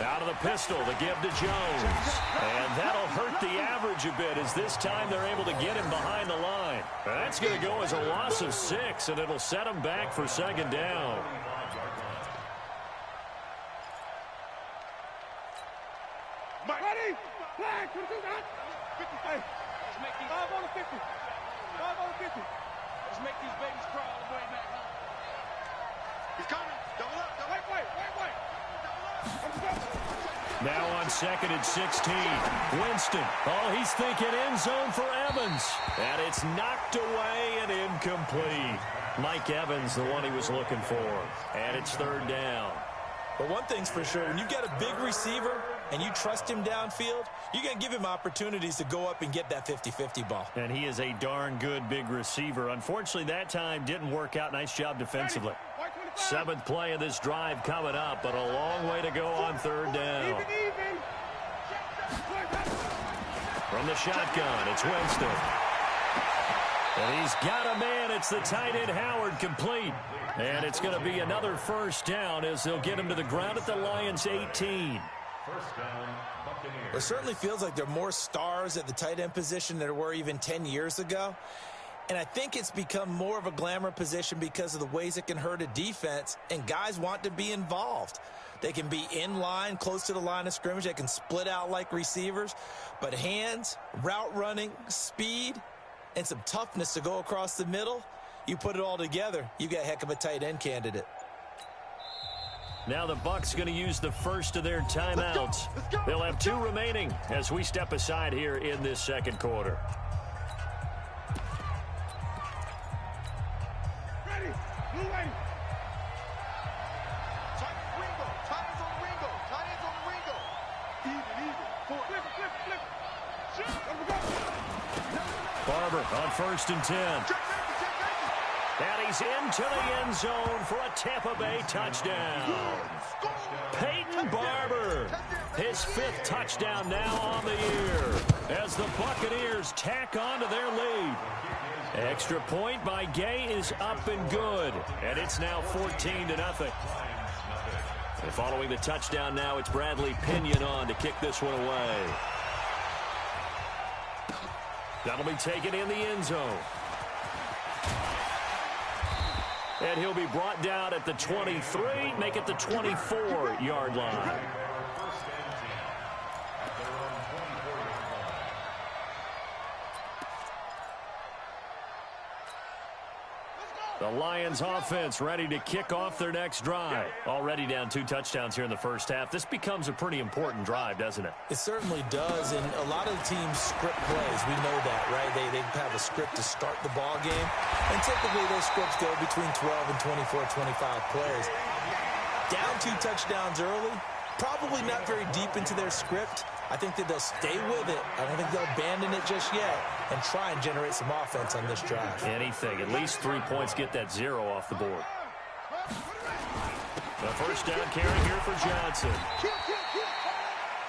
Out of the pistol to give to Jones. And that'll hurt the average a bit as this time they're able to get him behind the line. That's going to go as a loss of 6, and it'll set him back for second down. Ready? Flag. 50. Hey. Let's make these 5 on the 50. 5 on the 50. Let's make these babies cry all the way back home. He's coming. Double up. Wait. Now on 2nd and 16. Winston. Oh, he's thinking end zone for Evans. And it's knocked away and incomplete. Mike Evans, the one he was looking for. And it's 3rd down. But one thing's for sure, when you've got a big receiver and you trust him downfield, you're going to give him opportunities to go up and get that 50-50 ball. And he is a darn good big receiver. Unfortunately, that time didn't work out. Nice job defensively. 7th play of this drive coming up, but a long way to go on 3rd down. From the shotgun, it's Winston. And he's got a man. It's the tight end, Howard, complete. And it's going to be another 1st down as they'll get him to the ground at the Lions' 18. It certainly feels like there are more stars at the tight end position than there were even 10 years ago. And I think it's become more of a glamour position because of the ways it can hurt a defense, and guys want to be involved. They can be in line, close to the line of scrimmage. They can split out like receivers. But hands, route running, speed, and some toughness to go across the middle, you put it all together, you got a heck of a tight end candidate. Now the Bucs going to use the first of their timeouts. They'll have 2 remaining as we step aside here in this 2nd quarter. Ready. Blue ready. Tight ends on Ringo. Even. Flip. Shoot. Let me go. Barber on 1st and 10. And he's into the end zone for a Tampa Bay touchdown. Peyton Barber, his 5th touchdown now on the year as the Buccaneers tack on to their lead. Extra point by Gay is up and good, and it's now 14-0. And following the touchdown now, it's Bradley Pinion on to kick this one away. That'll be taken in the end zone. And he'll be brought down at the 23, make it the 24-yard line. The Lions offense ready to kick off their next drive. Already down 2 touchdowns here in the first half. This becomes a pretty important drive, doesn't it? It certainly does, and a lot of the teams script plays. We know that, right? They have a script to start the ball game, and typically those scripts go between 12 and 24, 25 plays. Down 2 touchdowns early, probably not very deep into their script. I think that they'll stay with it. I don't think they'll abandon it just yet and try and generate some offense on this drive. Anything. At least 3 points, get that 0 off the board. The 1st down carry here for Johnson.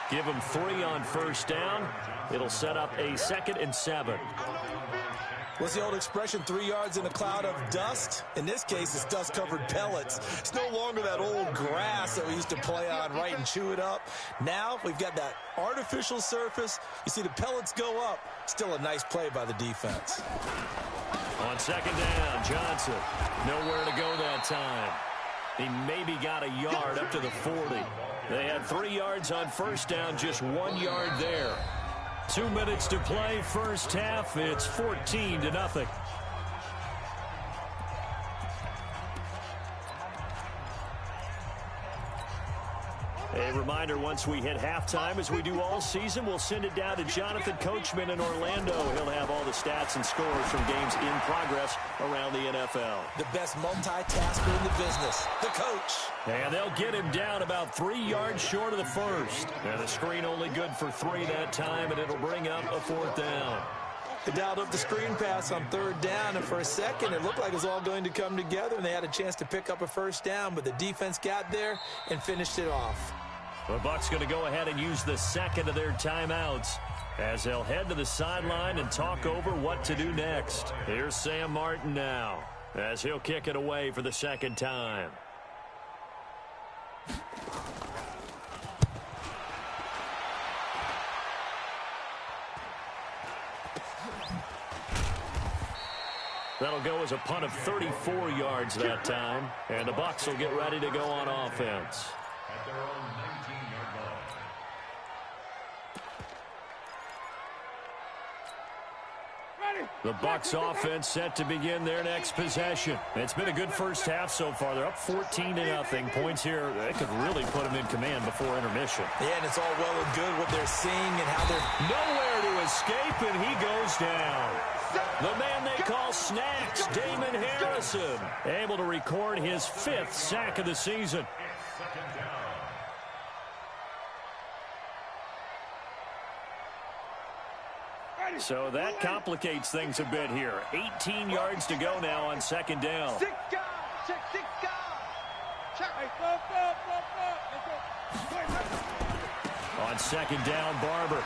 Give him 3 on 1st down. It'll set up a 2nd and 7. What's the old expression, 3 yards in a cloud of dust? In this case, it's dust-covered pellets. It's no longer that old grass that we used to play on, right, and chew it up. Now we've got that artificial surface. You see the pellets go up. Still a nice play by the defense. On 2nd down, Johnson. Nowhere to go that time. He maybe got a yard up to the 40. They had 3 yards on 1st down, just 1 yard there. 2 minutes to play, first half. It's 14-0. A reminder, once we hit halftime, as we do all season, we'll send it down to Jonathan Coachman in Orlando. He'll have all the stats and scores from games in progress around the NFL. The best multitasker in the business, the coach. And they'll get him down about 3 yards short of the first. And the screen only good for 3 that time, and it'll bring up a 4th down. They dialed up the screen pass on 3rd down, and for a second it looked like it was all going to come together, and they had a chance to pick up a 1st down, but the defense got there and finished it off. The Bucs going to go ahead and use the second of their timeouts as they'll head to the sideline and talk over what to do next. Here's Sam Martin now as he'll kick it away for the second time. That'll go as a punt of 34 yards that time. And the Bucs will get ready to go on offense. At their own 19-yard line. The Bucs offense set to begin their next possession. It's been a good first half so far. They're up 14-0. Points here, they could really put them in command before intermission. Yeah, and it's all well and good what they're seeing and how they're... Nowhere to escape, and he goes down. The man they call Snacks, Damon Harrison, able to record his 5th sack of the season. So that complicates things a bit here. 18 yards to go now on second down. Six guys. On second down, Barber.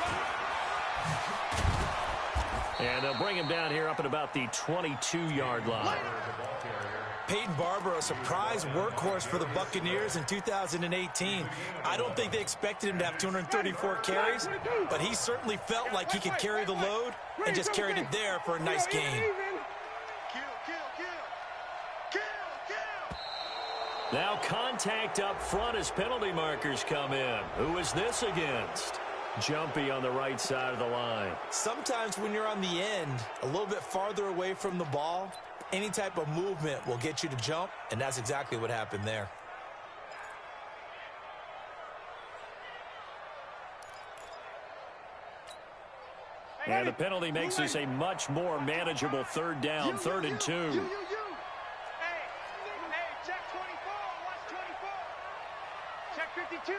And they'll bring him down here up at about the 22-yard line. Peyton Barber, a surprise workhorse for the Buccaneers in 2018. I don't think they expected him to have 234 carries, but he certainly felt like he could carry the load and just carried it there for a nice gain. Now contact up front as penalty markers come in. Who is this against? Jumpy on the right side of the line. Sometimes when you're on the end, a little bit farther away from the ball, any type of movement will get you to jump, and that's exactly what happened there. And the penalty makes this a much more manageable third down, 3rd and 2. Hey, check 24. Watch 24. Check 52.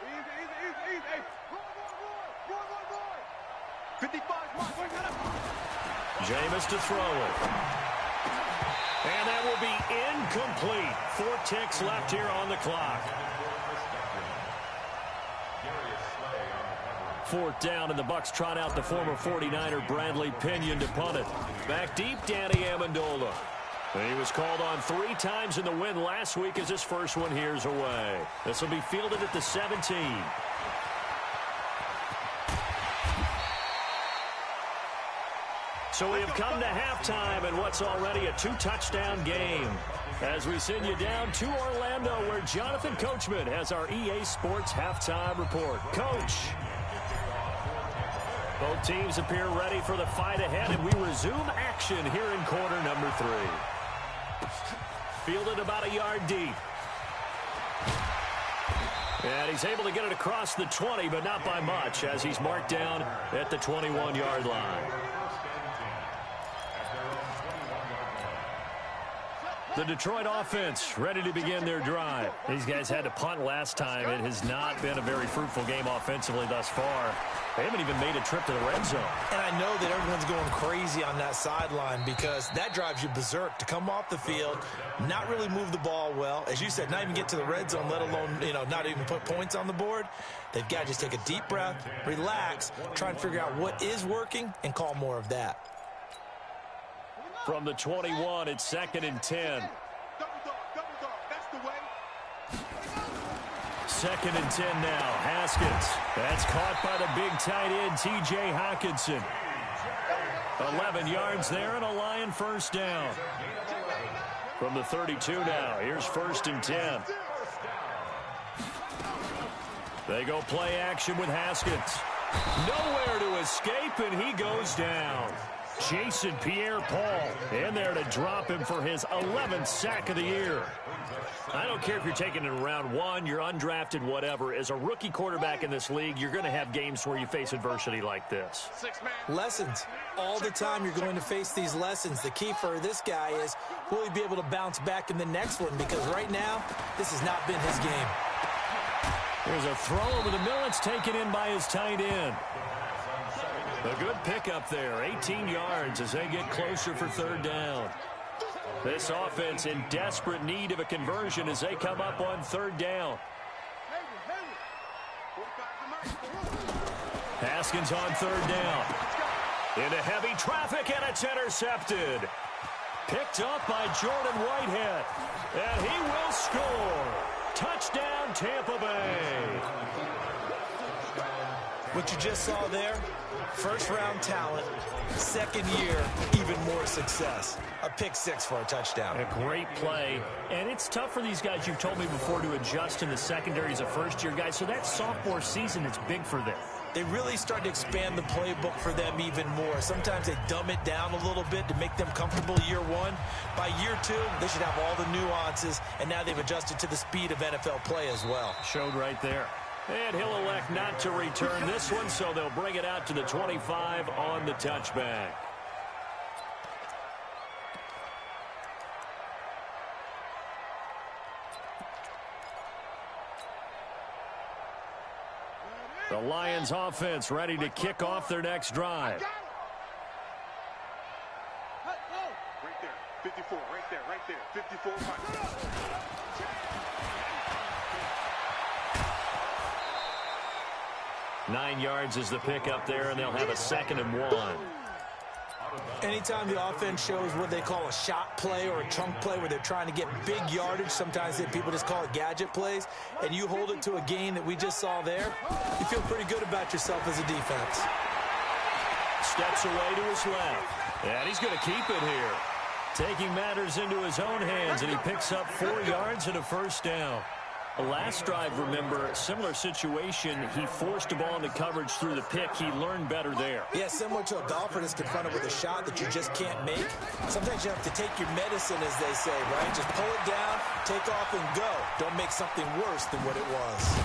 Easy. Hey, roll. 55. Jameis to throw it. And that will be incomplete. 4 ticks left here on the clock. 4th down, and the Bucs trot out the former 49er Bradley Pinion to punt it. Back deep, Danny Amendola. And he was called on 3 times in the win last week as his first one here's away. This will be fielded at the 17. So we have come to halftime in what's already a 2-touchdown game. As we send you down to Orlando, where Jonathan Coachman has our EA Sports halftime report. Coach. Both teams appear ready for the fight ahead, and we resume action here in quarter number 3. Fielded about a yard deep. And he's able to get it across the 20, but not by much, as he's marked down at the 21-yard line. The Detroit offense ready to begin their drive. These guys had to punt last time. It has not been a very fruitful game offensively thus far. They haven't even made a trip to the red zone. And I know that everyone's going crazy on that sideline because that drives you berserk to come off the field, not really move the ball well. As you said, not even get to the red zone, let alone, not even put points on the board. They've got to just take a deep breath, relax, try and figure out what is working and call more of that. From the 21, it's 2nd and 10. Double dog. That's the way. 2nd and 10 now. Haskins. That's caught by the big tight end, T.J. Hockenson. 11 yards there and a Lion first down. From the 32 now, here's 1st and 10. They go play action with Haskins. Nowhere to escape, and he goes down. Jason Pierre-Paul in there to drop him for his 11th sack of the year. I don't care if you're taking it in round 1, you're undrafted, whatever. As a rookie quarterback in this league, you're going to have games where you face adversity like this. Lessons. All the time you're going to face these lessons. The key for this guy is, will he be able to bounce back in the next one? Because right now, this has not been his game. There's a throw over the middle. It's taken in by his tight end. A good pickup there, 18 yards as they get closer for 3rd down. This offense in desperate need of a conversion as they come up on 3rd down. Haskins on third down. Into heavy traffic, and it's intercepted. Picked up by Jordan Whitehead. And he will score. Touchdown, Tampa Bay. What you just saw there, first-round talent, second year, even more success. A pick six for a touchdown. A great play. And it's tough for these guys, you've told me before, to adjust in the secondary as a first-year guy. So that sophomore season is big for them. They really start to expand the playbook for them even more. Sometimes they dumb it down a little bit to make them comfortable year one. By year two, they should have all the nuances, and now they've adjusted to the speed of NFL play as well. Showed right there. And he'll elect not to return this one, so they'll bring it out to the 25 on the touchback. The Lions offense ready to kick off their next drive. Right there, 54, right there, 54. 9 yards is the pickup there, and they'll have a 2nd and 1. Anytime the offense shows what they call a shot play or a chunk play where they're trying to get big yardage, sometimes people just call it gadget plays, and you hold it to a gain that we just saw there, you feel pretty good about yourself as a defense. Steps away to his left, and he's going to keep it here. Taking matters into his own hands, and he picks up 4 yards and a first down. Last drive, remember, similar situation. He forced a ball into coverage through the pick. He learned better there. Yeah, similar to a golfer that's confronted with a shot that you just can't make. Sometimes you have to take your medicine, as they say, right? Just pull it down, take off, and go. Don't make something worse than what it was.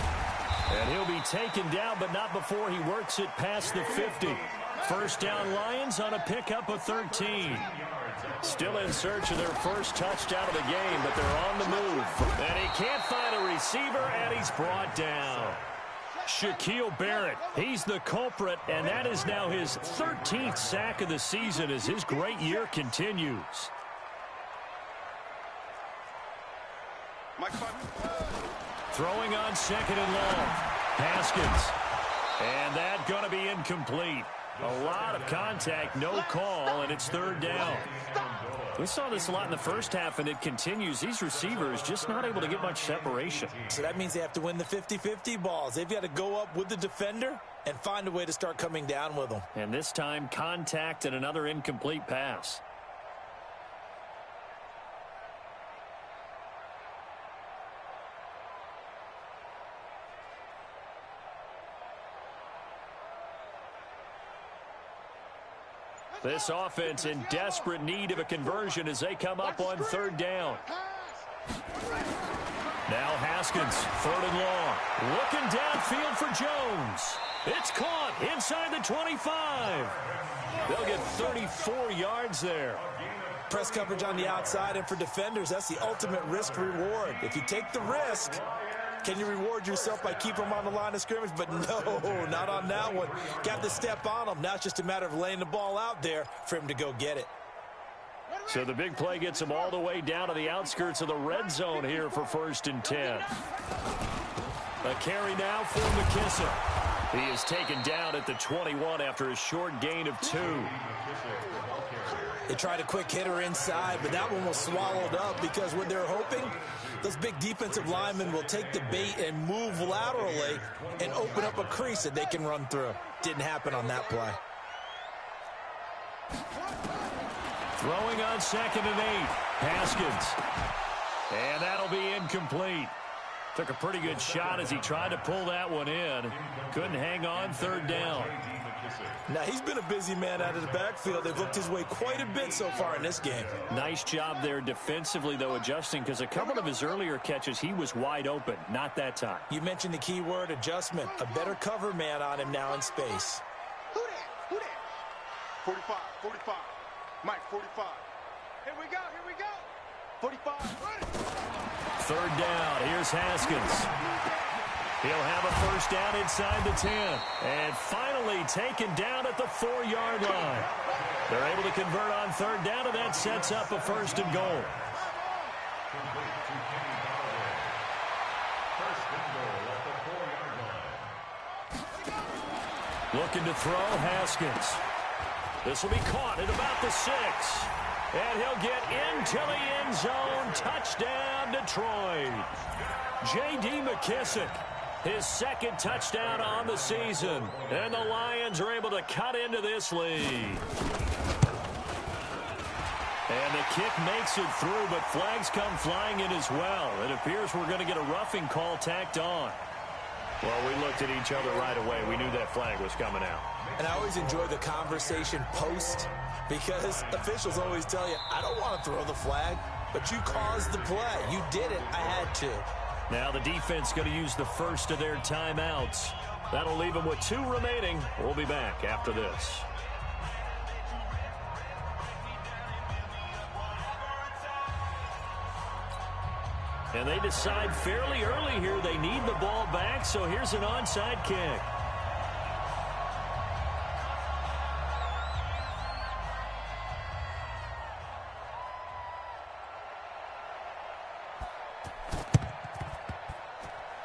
And he'll be taken down, but not before he works it past the 50. First down, Lions on a pickup of 13. Still in search of their first touchdown of the game, but they're on the move. And he can't find a receiver, and he's brought down. Shaquille Barrett, he's the culprit, and that is now his 13th sack of the season as his great year continues. Throwing on 2nd and long. Haskins. And that going to be incomplete. A lot of contact, no call, and it's 3rd down. We saw this a lot in the first half, and it continues. These receivers just not able to get much separation. So that means they have to win the 50-50 balls. They've got to go up with the defender and find a way to start coming down with them. And this time, contact and another incomplete pass. This offense in desperate need of a conversion as they come up on 3rd down. Now Haskins, 3rd and long. Looking downfield for Jones. It's caught inside the 25. They'll get 34 yards there. Press coverage on the outside, and for defenders, that's the ultimate risk-reward. If you take the risk, can you reward yourself by keeping them on the line of scrimmage? But no, not on that one. Got to step on them. Now it's just a matter of laying the ball out there for him to go get it. So the big play gets him all the way down to the outskirts of the red zone here for 1st and 10. A carry now for McKissick. He is taken down at the 21 after a short gain of 2. They tried a quick hitter inside, but that one was swallowed up because what they're hoping, those big defensive linemen will take the bait and move laterally and open up a crease that they can run through. Didn't happen on that play. Throwing on 2nd and 8. Haskins. And that'll be incomplete. Took a pretty good shot as he tried to pull that one in. Couldn't hang on, 3rd down. Now, he's been a busy man out of the backfield. They've looked his way quite a bit so far in this game. Nice job there defensively, though, adjusting, because a couple of his earlier catches, he was wide open. Not that time. You mentioned the key word, adjustment. A better cover man on him now in space. Who that? 45, 45. Mike, 45. Here we go. 45. 3rd down. Here's Haskins. He'll have a first down inside the 10. And finally taken down at the 4-yard line. They're able to convert on 3rd down, and that sets up a 1st and goal. Looking to throw, Haskins. This will be caught at about the 6. And he'll get into the end zone. Touchdown, Detroit. J.D. McKissick, his second touchdown on the season. And the Lions are able to cut into this lead. And the kick makes it through, but flags come flying in as well. It appears we're going to get a roughing call tacked on. Well, we looked at each other right away. We knew that flag was coming out. And I always enjoy the conversation post because officials always tell you, I don't want to throw the flag, but you caused the play. You did it. I had to. Now the defense going to use the first of their timeouts. That'll leave them with 2 remaining. We'll be back after this. And they decide fairly early here they need the ball back, so here's an onside kick.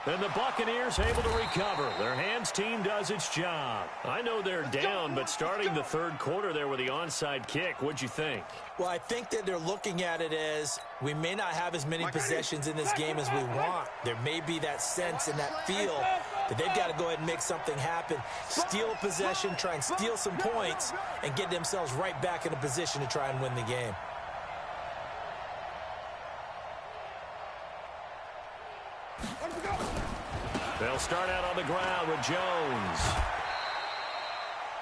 And the Buccaneers able to recover. Their hands team does its job. I know they're down, but starting the third quarter there with the onside kick, what'd you think? Well, I think that they're looking at it as we may not have as many possessions in this game as we want. There may be that sense and that feel that they've got to go ahead and make something happen. Steal a possession, try and steal some points, and get themselves right back in a position to try and win the game. They'll start out on the ground with Jones.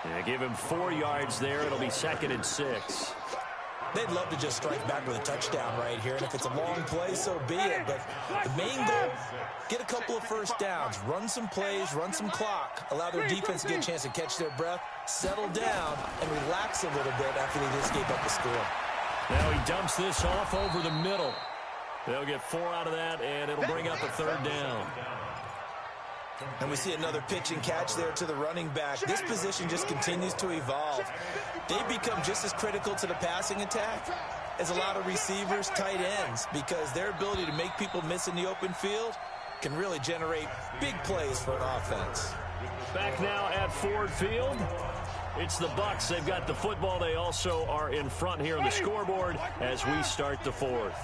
And give him 4 yards there. It'll be 2nd and 6. They'd love to just strike back with a touchdown right here, and if it's a long play, so be it. But the main goal, get a couple of first downs, run some plays, run some clock, allow their defense to get a chance to catch their breath, settle down, and relax a little bit after they just gave up a score. Now he dumps this off over the middle. They'll get 4 out of that, and it'll bring up a 3rd down. And we see another pitch and catch there to the running back. This position just continues to evolve. They become just as critical to the passing attack as a lot of receivers, tight ends, because their ability to make people miss in the open field can really generate big plays for an offense. Back now at Ford Field. It's the Bucs. They've got the football. They also are in front here on the scoreboard as we start the 4th.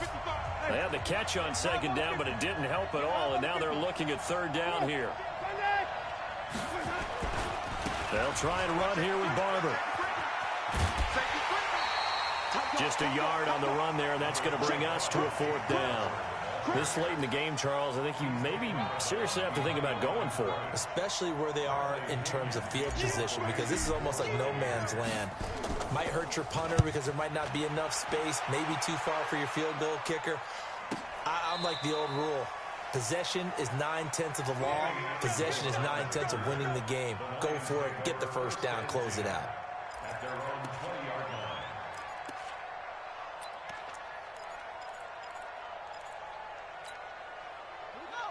They had the catch on 2nd down, but it didn't help at all, and now they're looking at 3rd down here. They'll try and run here with Barber. Just a yard on the run there, and that's going to bring us to a 4th down. This late in the game, Charles, I think you maybe seriously have to think about going for it. Especially where they are in terms of field position, because this is almost like no man's land. Might hurt your punter because there might not be enough space, maybe too far for your field goal kicker. I'm like the old rule. Possession is 9/10 of the law. Possession is 9/10 of winning the game. Go for it, get the first down, close it out. At their own 20-yard line.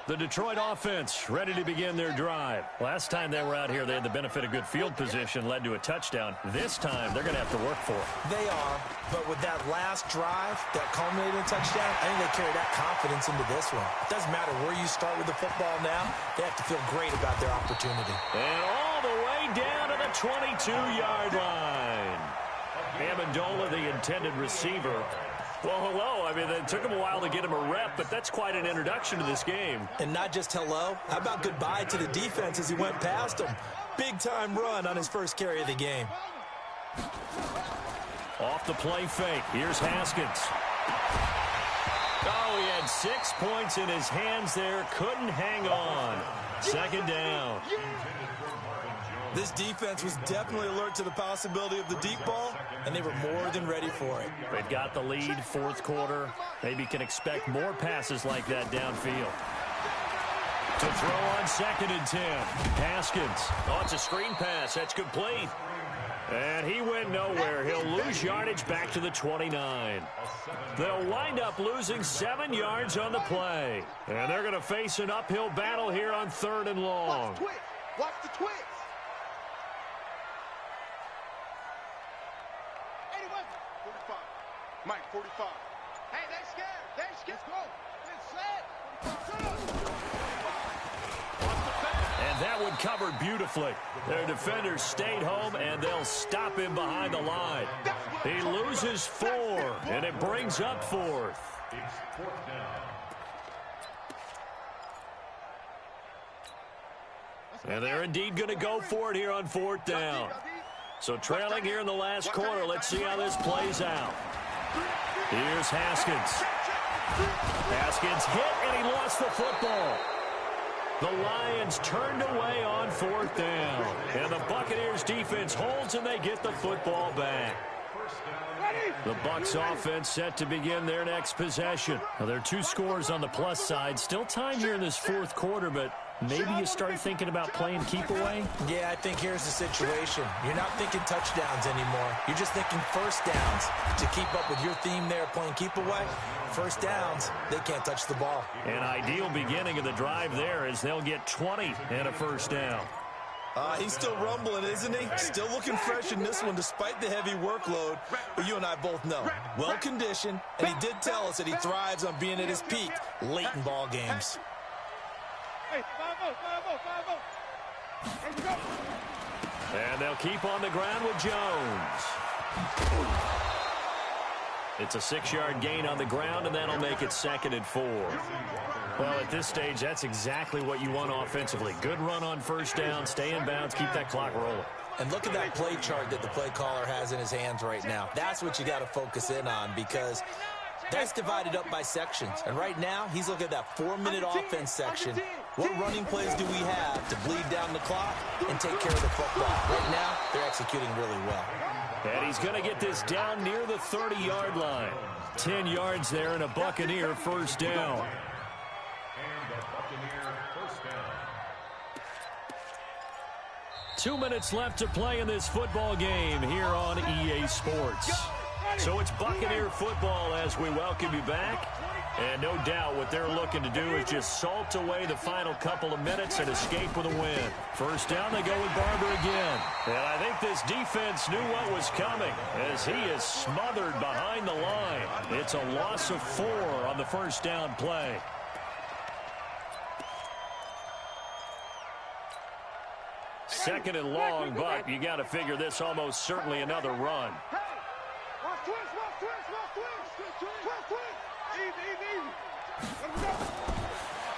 The Detroit offense ready to begin their drive. Last time they were out here, they had the benefit of good field position, led to a touchdown. This time, they're going to have to work for it. They are, but with that last drive, that culminating touchdown, I think they carry that confidence into this one. It doesn't matter where you start with the football now. They have to feel great about their opportunity. And all the way down to the 22-yard line. Amendola, the intended receiver. Well, hello. I mean, it took him a while to get him a rep, but that's quite an introduction to this game. And not just hello. How about goodbye to the defense as he went past him? Big-time run on his first carry of the game. Off the play fake. Here's Haskins. Oh, he had 6 points in his hands there. Couldn't hang on. 2nd down. This defense was definitely alert to the possibility of the deep ball, and they were more than ready for it. They've got the lead, 4th quarter. Maybe can expect more passes like that downfield. To throw on 2nd and 10. Haskins. Oh, it's a screen pass. That's complete. And he went nowhere. He'll lose yardage back to the 29. They'll wind up losing 7 yards on the play. And they're going to face an uphill battle here on 3rd and long. Watch the twitch. 45. Mike, 45. Hey, they're scared. They're scared. Let's go. It's set. Watch the pass. And that one covered beautifully. Their defenders stayed home, and they'll stop him behind the line. He loses 4, and it brings up 4th. It's 4th down. And they're indeed going to go for it here on 4th down. So trailing here in the last quarter, let's see how this plays out. Here's Haskins. Haskins hit, and he lost the football. The Lions turned away on 4th down. And the Buccaneers defense holds, and they get the football back. The Bucs offense set to begin their next possession. Now, there are 2 scores on the plus side. Still time here in this 4th quarter, but maybe you start thinking about playing keep away? Yeah, I think here's the situation. You're not thinking touchdowns anymore. You're just thinking first downs. To keep up with your theme there, playing keep away, first downs, they can't touch the ball. An ideal beginning of the drive there as they'll get 20 and a first down. He's still rumbling, isn't he? Still looking fresh in this one despite the heavy workload. But you and I both know, well-conditioned, and he did tell us that he thrives on being at his peak late in ball games. Hey, 5-0. And they'll keep on the ground with Jones. It's a 6-yard gain on the ground, and that'll make it 2nd and 4. Well, at this stage, that's exactly what you want offensively. Good run on first down, stay in bounds, keep that clock rolling. And look at that play chart that the play caller has in his hands right now. That's what you got to focus in on because that's divided up by sections. And right now, he's looking at that 4-minute offense section. What running plays do we have to bleed down the clock and take care of the football? Right now, they're executing really well. And he's going to get this down near the 30-yard line. 10 yards there and a Buccaneer first down. And the Buccaneer first down. 2 minutes left to play in this football game here on EA Sports. So it's Buccaneer football as we welcome you back. And no doubt what they're looking to do is just salt away the final couple of minutes and escape with a win. First down, they go with Barber again. And I think this defense knew what was coming as he is smothered behind the line. It's a loss of 4 on the first down play. Second and long, but you got to figure this almost certainly another run.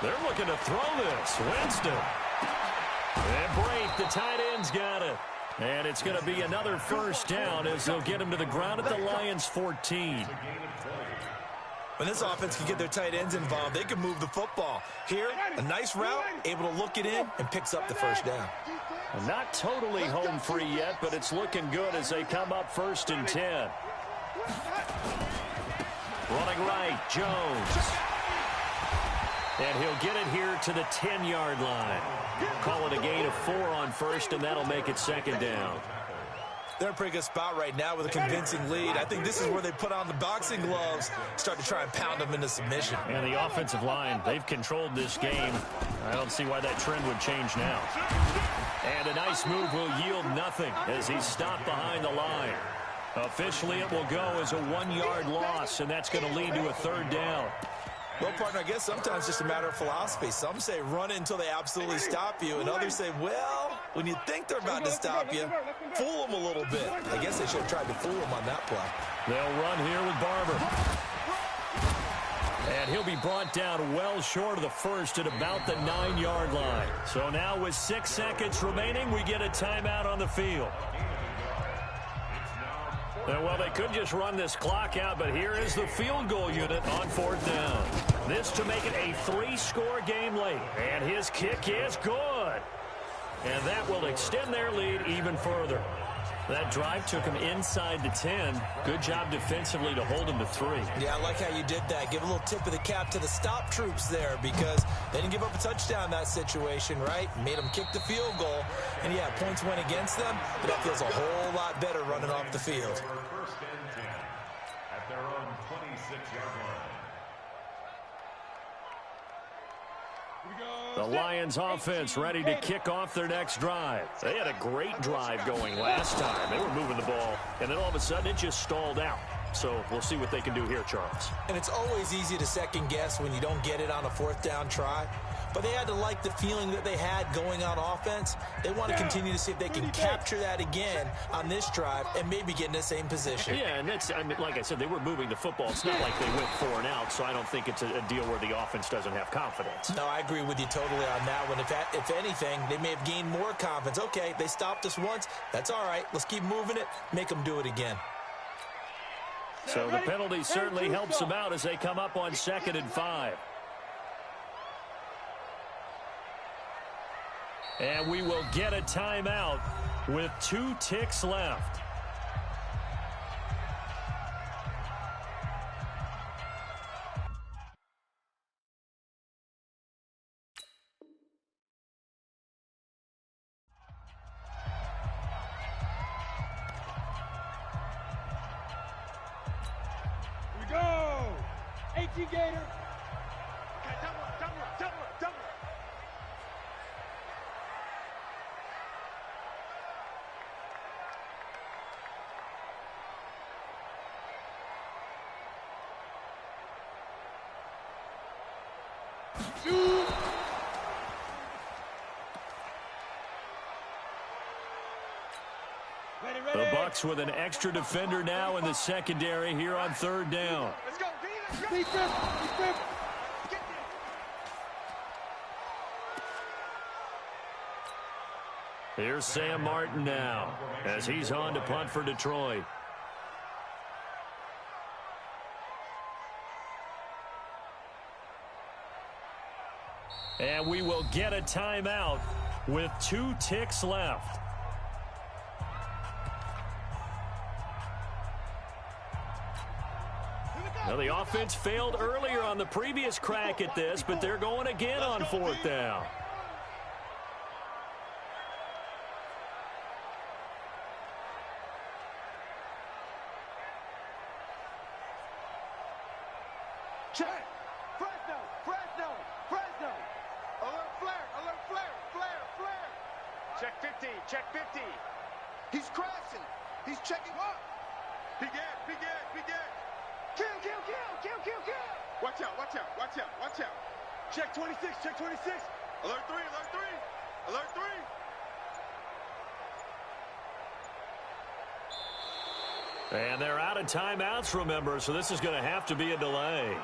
They're looking to throw this. Winston. And Brate, the tight end's got it. And it's going to be another first down as they'll get him to the ground at the Lions' 14. When this offense can get their tight ends involved, they can move the football. Here, a nice route, able to look it in, and picks up the first down. Not totally home free yet, but it's looking good as they come up 1st and 10. Running right, Jones. And he'll get it here to the 10-yard line. Call it a gain of 4 on first, and that'll make it 2nd down. They're in a pretty good spot right now with a convincing lead. I think this is where they put on the boxing gloves, start to try and pound them into submission. And the offensive line, they've controlled this game. I don't see why that trend would change now. And a nice move will yield nothing as he's stopped behind the line. Officially, it will go as a 1-yard loss, and that's going to lead to a 3rd down. Well, partner, I guess sometimes it's just a matter of philosophy. Some say run it until they absolutely stop you, and others say, well, when you think they're about to stop you, fool them a little bit. I guess they should have tried to fool them on that play. They'll run here with Barber. And he'll be brought down well short of the first at about the 9-yard line. So now with 6 seconds remaining, we get a timeout on the field. Well, they could just run this clock out, but here is the field goal unit on 4th down. This to make it a 3-score game late. And his kick is good. And that will extend their lead even further. That drive took him inside the 10. Good job defensively to hold him to 3. Yeah, I like how you did that. Give a little tip of the cap to the stop troops there because they didn't give up a touchdown in that situation, right? Made them kick the field goal. And, yeah, points went against them, but that feels a whole lot better running off the field. 1st and 10 at their own 26-yard line. The Lions offense ready to kick off their next drive. They had a great drive going last time. They were moving the ball, and then all of a sudden it just stalled out. So we'll see what they can do here, Charles. And it's always easy to second guess when you don't get it on a fourth down try. But they had to like the feeling that they had going on offense. They want to continue to see if they can capture that again on this drive and maybe get in the same position. Yeah, and that's, I mean, like I said, they were moving the football. It's not like they went 4 and out, so I don't think it's a deal where the offense doesn't have confidence. No, I agree with you totally on that one. If anything, they may have gained more confidence. Okay, they stopped us once. That's all right. Let's keep moving it. Make them do it again. So the penalty certainly helps them out as they come up on 2nd and 5. And we will get a timeout with 2 ticks left. Here we go. 18 Gator. Okay, double. Shoot. Ready. The Bucs with an extra defender now in the secondary here on 3rd down. Let's go. Defense. Here's Sam Martin now as he's on to punt for Detroit. And we will get a timeout with 2 ticks left. Now, the offense failed earlier on the previous crack at this, but they're going again on 4th down. Check. Fresno. Alert flare. Check 50. He's crashing. He's checking up. Begin. Kill. Watch out. Check 26. Alert 3. And they're out of timeouts, remember, so this is going to have to be a delay.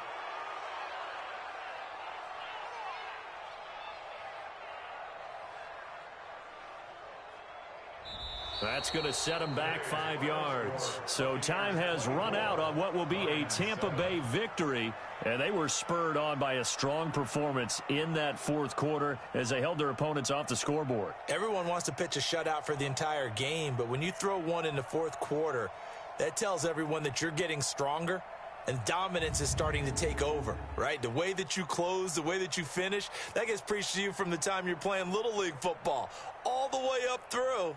That's going to set them back 5 yards. So time has run out on what will be a Tampa Bay victory. And they were spurred on by a strong performance in that 4th quarter as they held their opponents off the scoreboard. Everyone wants to pitch a shutout for the entire game, but when you throw one in the 4th quarter, that tells everyone that you're getting stronger and dominance is starting to take over, right? The way that you close, the way that you finish, that gets preached to you from the time you're playing Little League football all the way up through.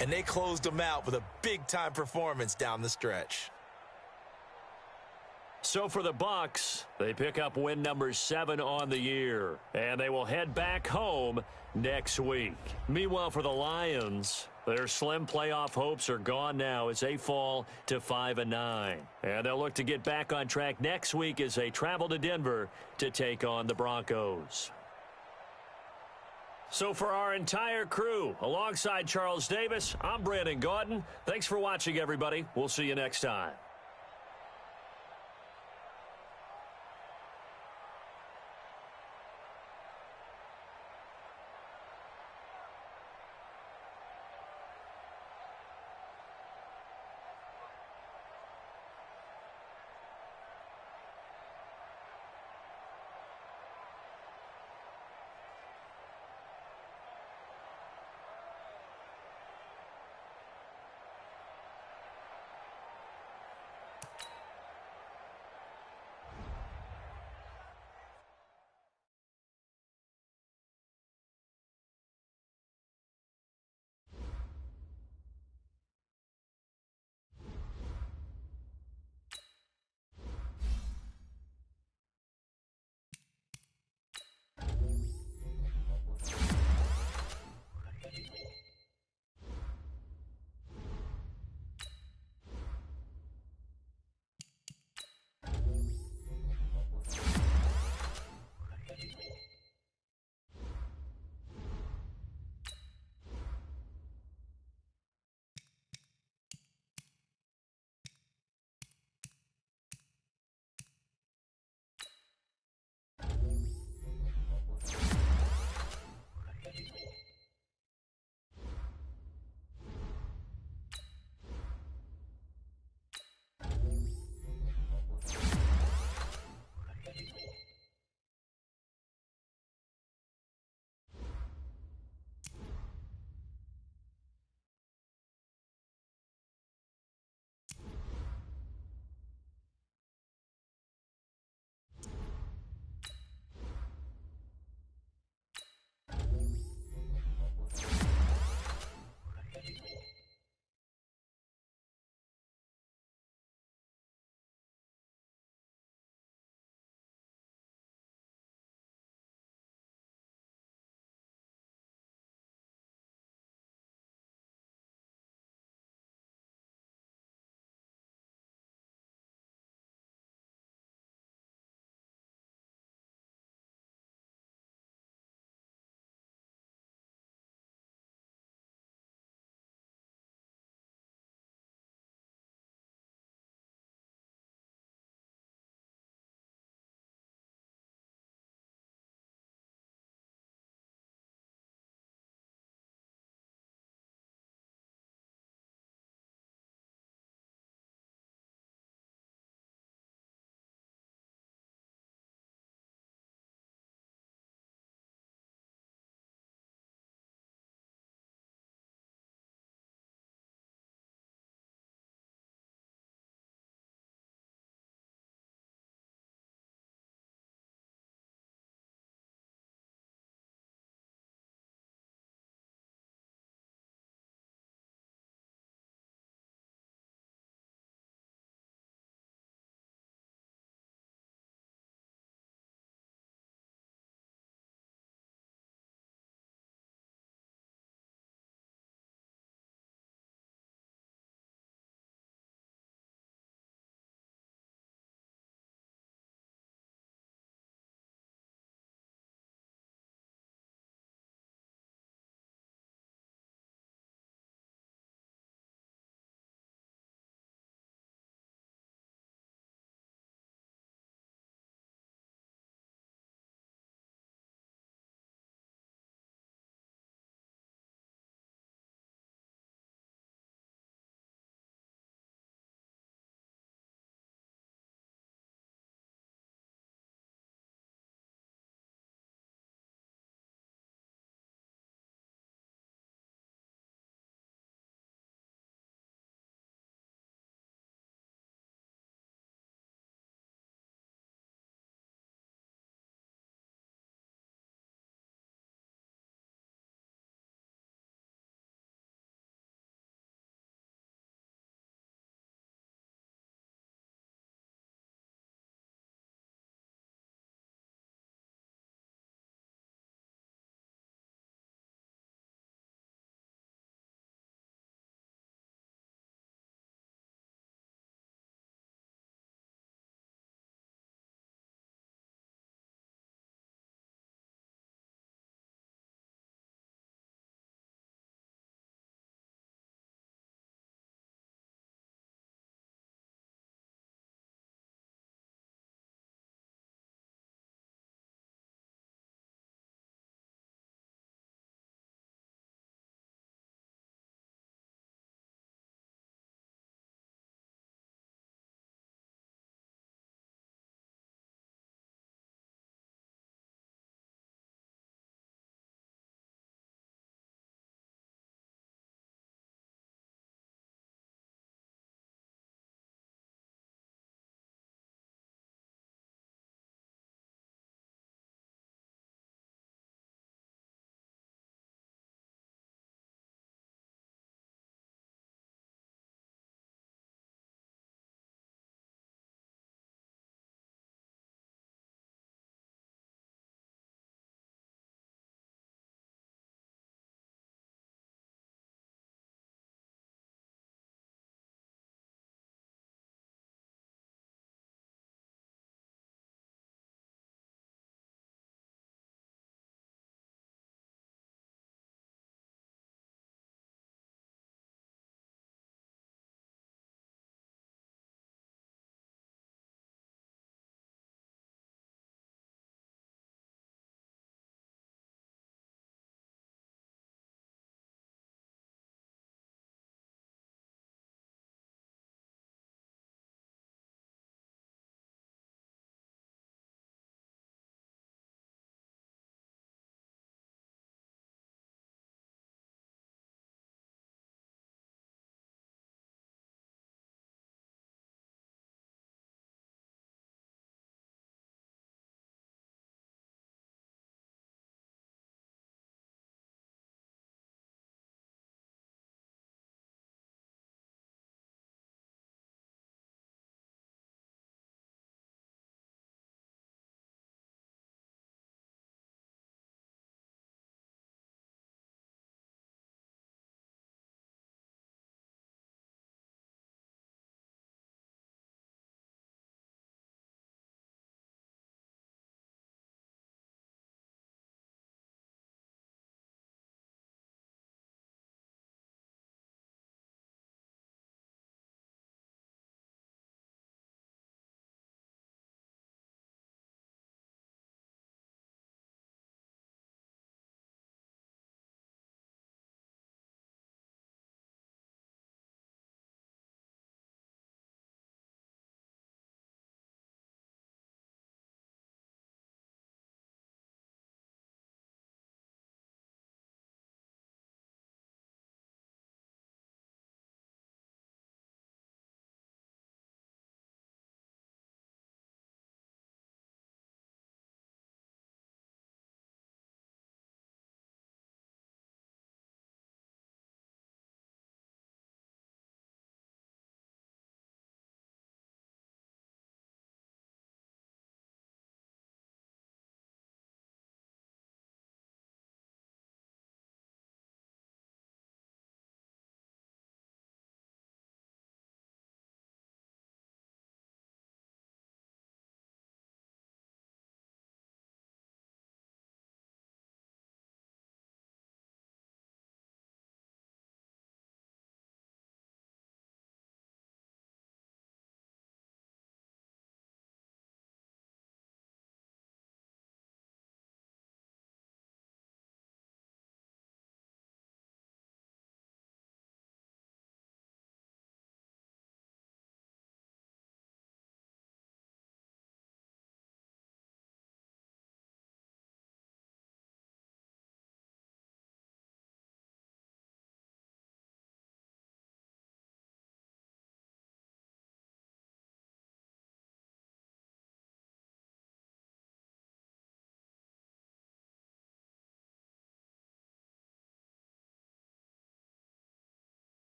And they closed them out with a big-time performance down the stretch. So for the Bucs, they pick up win number 7 on the year. And they will head back home next week. Meanwhile, for the Lions, their slim playoff hopes are gone now as they fall to 5-9. And they'll look to get back on track next week as they travel to Denver to take on the Broncos. So for our entire crew, alongside Charles Davis, I'm Brandon Gaudin. Thanks for watching, everybody. We'll see you next time.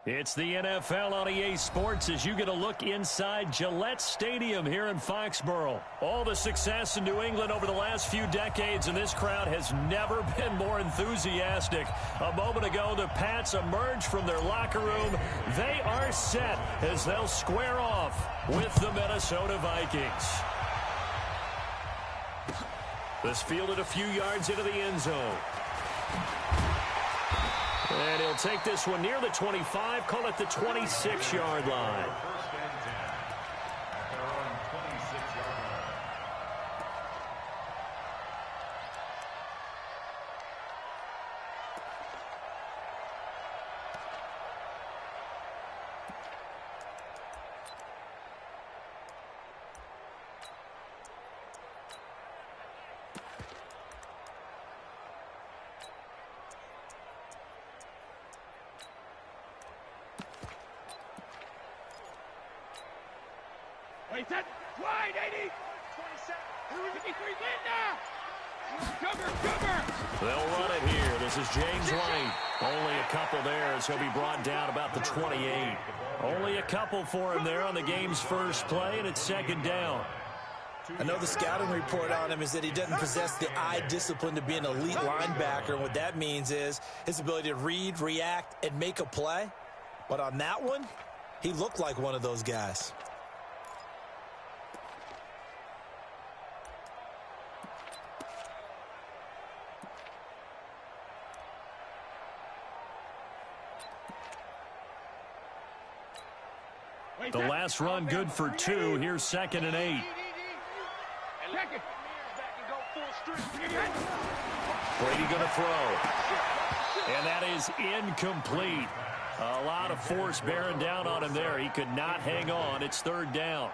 It's the NFL on EA Sports as you get a look inside Gillette Stadium here in Foxborough. All the success in New England over the last few decades, and this crowd has never been more enthusiastic. A moment ago, the Pats emerged from their locker room. They are set as they'll square off with the Minnesota Vikings. This fielded a few yards into the end zone. And he'll take this one near the 25, call it the 26-yard line. Wait, that wide, 80. 27. 53, cover. They'll run it here. This is James White. Only a couple there as he'll be brought down about the 28. Only a couple for him there on the game's first play, and it's second down. I know the scouting report on him is that he doesn't possess the eye discipline to be an elite linebacker. And what that means is his ability to read, react, and make a play. But on that one, he looked like one of those guys. The last run good for 2. Here's 2nd and 8. Brady going to throw. And that is incomplete. A lot of force bearing down on him there. He could not hang on. It's 3rd down.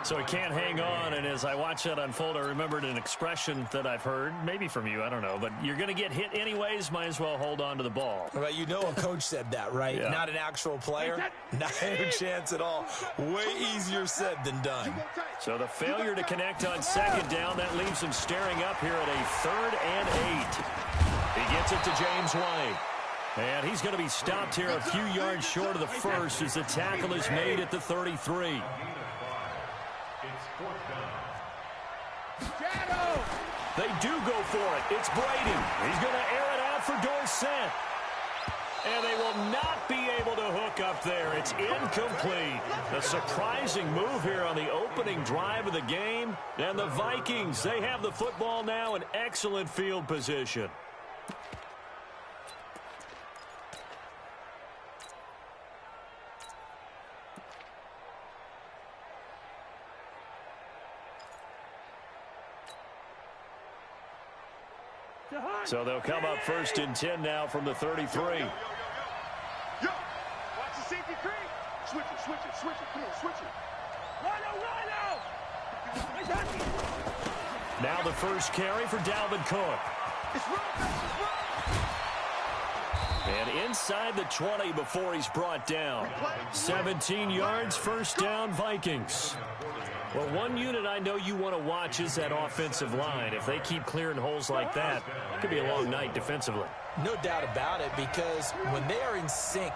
So he can't hang on, and as I watch that unfold, I remembered an expression that I've heard, maybe from you, I don't know, but you're going to get hit anyways, might as well hold on to the ball. Well, you know a coach said that, right? Yeah. Not an actual player. Not a chance at all. Way easier said than done. So the failure to connect on 2nd down, that leaves him staring up here at a 3rd and 8. He gets it to James White. And he's going to be stopped here a few yards short of the first as the tackle is made at the 33. They do go for it. It's Brady. He's going to air it out for Dorsett. And they will not be able to hook up there. It's incomplete. A surprising move here on the opening drive of the game. And the Vikings, they have the football now in excellent field position. So they'll come up 1st and 10 now from the 33. Yo, watch the safety creep. Switch it. Come on, switch it. Run. Now the first carry for Dalvin Cook. It's run. And inside the 20 before he's brought down. 17 yards, 1st down, Vikings. Well, one unit I know you want to watch is that offensive line. If they keep clearing holes like that, it could be a long night defensively. No doubt about it, because when they are in sync,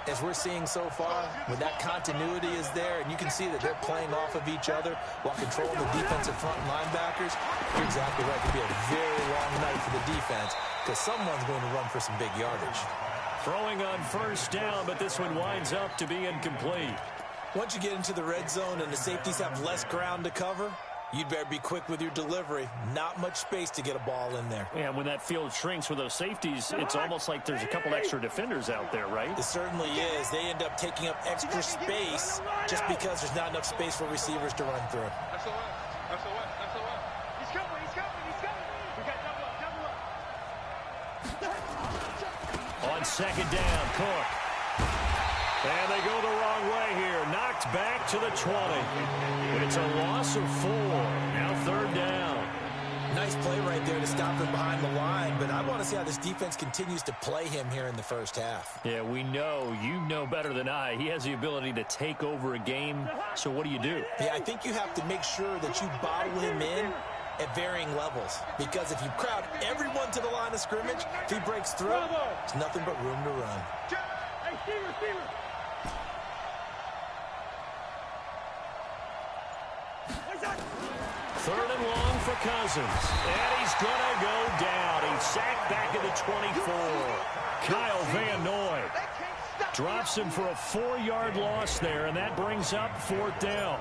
as we're seeing so far, when that continuity is there, and you can see that they're playing off of each other while controlling the defensive front and linebackers, you're exactly right. It could be a very long night for the defense because someone's going to run for some big yardage. Throwing on 1st down, but this one winds up to be incomplete. Once you get into the red zone and the safeties have less ground to cover, you'd better be quick with your delivery. Not much space to get a ball in there. Yeah, when that field shrinks with those safeties, it's almost like there's a couple extra defenders out there, right? It certainly is. They end up taking up extra space just because there's not enough space for receivers to run through. That's the way. He's coming. We got double up. On 2nd down, Cook. And they go the wrong way here. Knocked back to the 20. It's a loss of 4. Now 3rd down. Nice play right there to stop him behind the line, but I want to see how this defense continues to play him here in the first half. Yeah, we know. You know better than I. He has the ability to take over a game, so what do you do? Yeah, I think you have to make sure that you bottle him in at varying levels, because if you crowd everyone to the line of scrimmage, if he breaks through, there's nothing but room to run. Third and long for Cousins. And he's going to go down. He's sacked back at the 24. Kyle Van Noy drops him for a 4-yard loss there, and that brings up 4th down.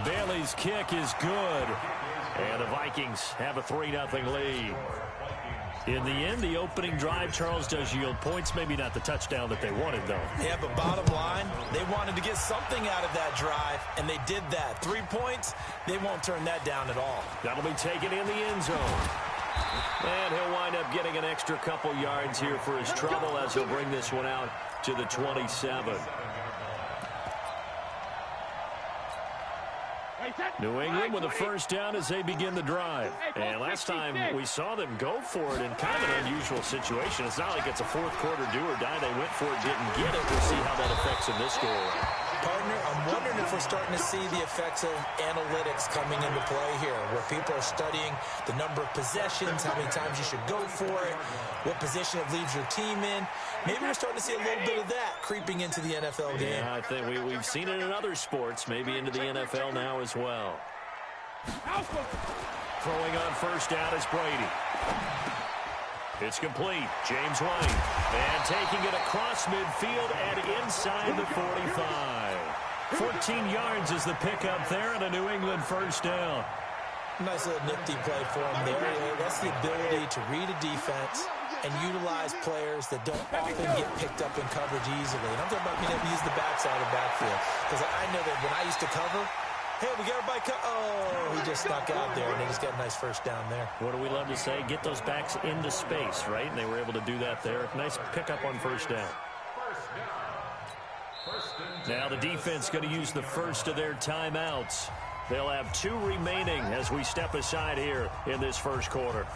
Bailey's kick is good, and the Vikings have a 3-0 lead. In the end, the opening drive, Charles, does yield points. Maybe not the touchdown that they wanted, though. Yeah, but bottom line, they wanted to get something out of that drive, and they did that. 3 points, they won't turn that down at all. That'll be taken in the end zone. And he'll wind up getting an extra couple yards here for his trouble as he'll bring this one out to the 27. New England with a first down as they begin the drive. And last time we saw them go for it in kind of an unusual situation. It's not like it's a fourth quarter do or die. They went for it, didn't get it. We'll see how that affects in this go around. Partner, I'm wondering if we're starting to see the effects of analytics coming into play here, where people are studying the number of possessions, how many times you should go for it, what position it leaves your team in. Maybe we're starting to see a little bit of that creeping into the NFL game. Yeah, I think we've seen it in other sports, maybe into the NFL now as well. Throwing on first down is Brady. It's complete. James White. And taking it across midfield and inside the 45. 14 yards is the pickup there and a New England first down. Nice little nifty play for him there. That's the ability to read a defense and utilize players that don't often get picked up in coverage easily. And I'm talking about being able to use the backside of the backfield. Because I know that when I used to cover, hey, we got everybody oh, he just snuck out there, and he just got a nice first down there. What do we love to say? Get those backs into space, right? And they were able to do that there. Nice pickup on first down. Now the defense going to use the first of their timeouts. They'll have 2 remaining as we step aside here in this first quarter.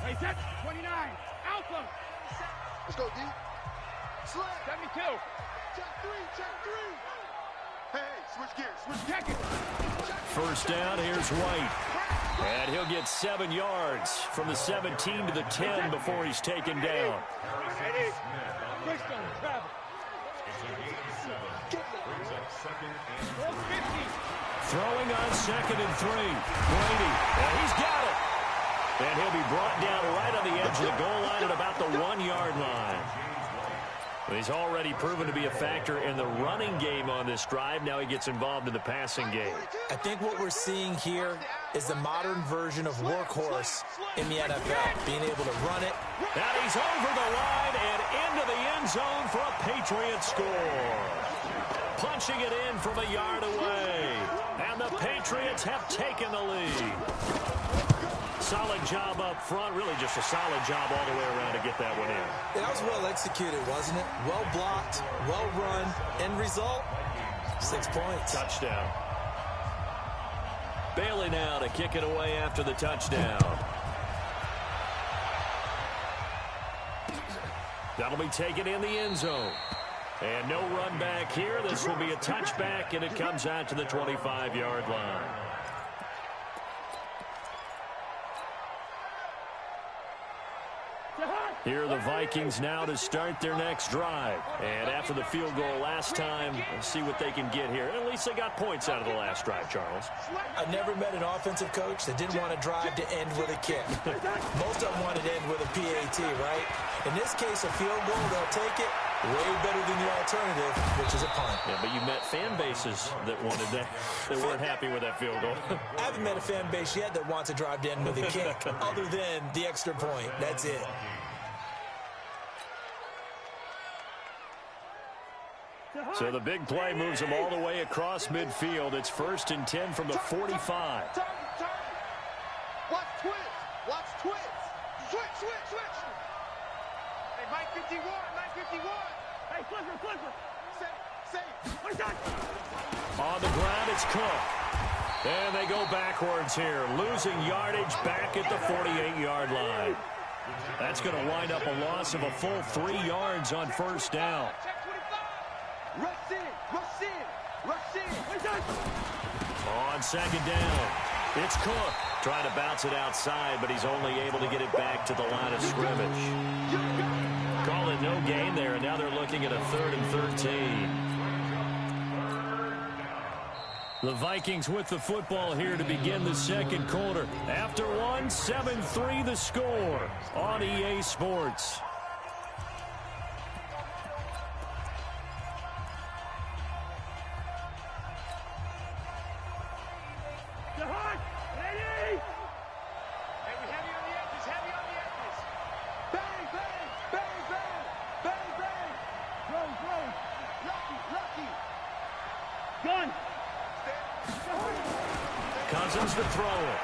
Hey, set 29. Alpha. Let's go, D. Slam. 72. Check 3. Hey, switch gears. Check it. First down, here's White. And he'll get 7 yards from the 17 to the 10 before he's taken down. Throwing on 2nd and 3. Brady, and he's got it. And he'll be brought down right on the edge of the goal line at about the 1-yard line. He's already proven to be a factor in the running game on this drive. Now he gets involved in the passing game. I think what we're seeing here is the modern version of workhorse in the NFL, being able to run it. And he's over the line and into the end zone for a Patriot score. Punching it in from a yard away. And the Patriots have taken the lead. Solid job up front. Really just a solid job all the way around to get that one in. That was well executed, wasn't it? Well blocked, well run. End result, 6 points. Touchdown. Bailey now to kick it away after the touchdown. That'll be taken in the end zone. And no run back here. This will be a touchback, and it comes out to the 25-yard line. Here are the Vikings now to start their next drive. And after the field goal last time, we'll see what they can get here. At least they got points out of the last drive, Charles. I've never met an offensive coach that didn't want to drive to end with a kick. Most of them wanted to end with a PAT, right? In this case, a field goal, they'll take it way better than the alternative, which is a punt. Yeah, but you met fan bases that wanted that, that weren't happy with that field goal. I haven't met a fan base yet that wants to drive to end with a kick, other than the extra point. That's it. So the big play moves them all the way across midfield. It's 1st and 10 from the 45. Watch twitch. Switch. Hey, Mike 51. Hey, flipper. Safe. On the ground, it's Cook. And they go backwards here, losing yardage back at the 48-yard line. That's going to wind up a loss of a full 3 yards on first down. Rush in. On second down, it's Cook. Trying to bounce it outside, but he's only able to get it back to the line of scrimmage. Call it no gain there, and now they're looking at a 3rd and 13. The Vikings with the football here to begin the second quarter. After one, 7-3 the score on EA Sports. Cousins to throw it.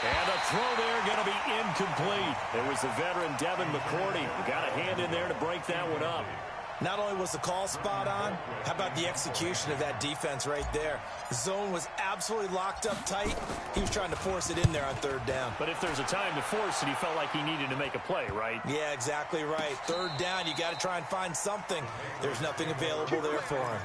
And a throw there going to be incomplete. It was the veteran Devin McCourty who got a hand in there to break that one up. Not only was the call spot on, how about the execution of that defense right there? The zone was absolutely locked up tight. He was trying to force it in there on 3rd down. But if there's a time to force it, he felt like he needed to make a play, right? Yeah, exactly right. 3rd down, you got to try and find something. There's nothing available there for him.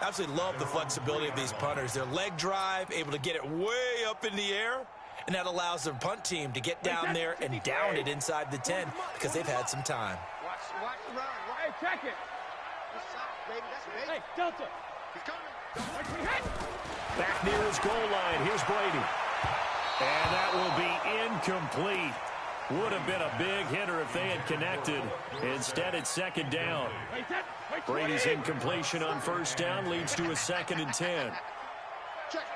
Absolutely love the flexibility of these punters. Their leg drive, able to get it way up in the air, and that allows their punt team to get down there and down it inside the 10 because they've had some time. Watch the run. Hey, check it. Baby, that's baby. Hey, Delta. He's coming. Back near his goal line. Here's Brady. And that will be incomplete. Would have been a big hitter if they had connected. Instead, it's 2nd down. Brady's incompletion on 1st down leads to a 2nd and 10. Check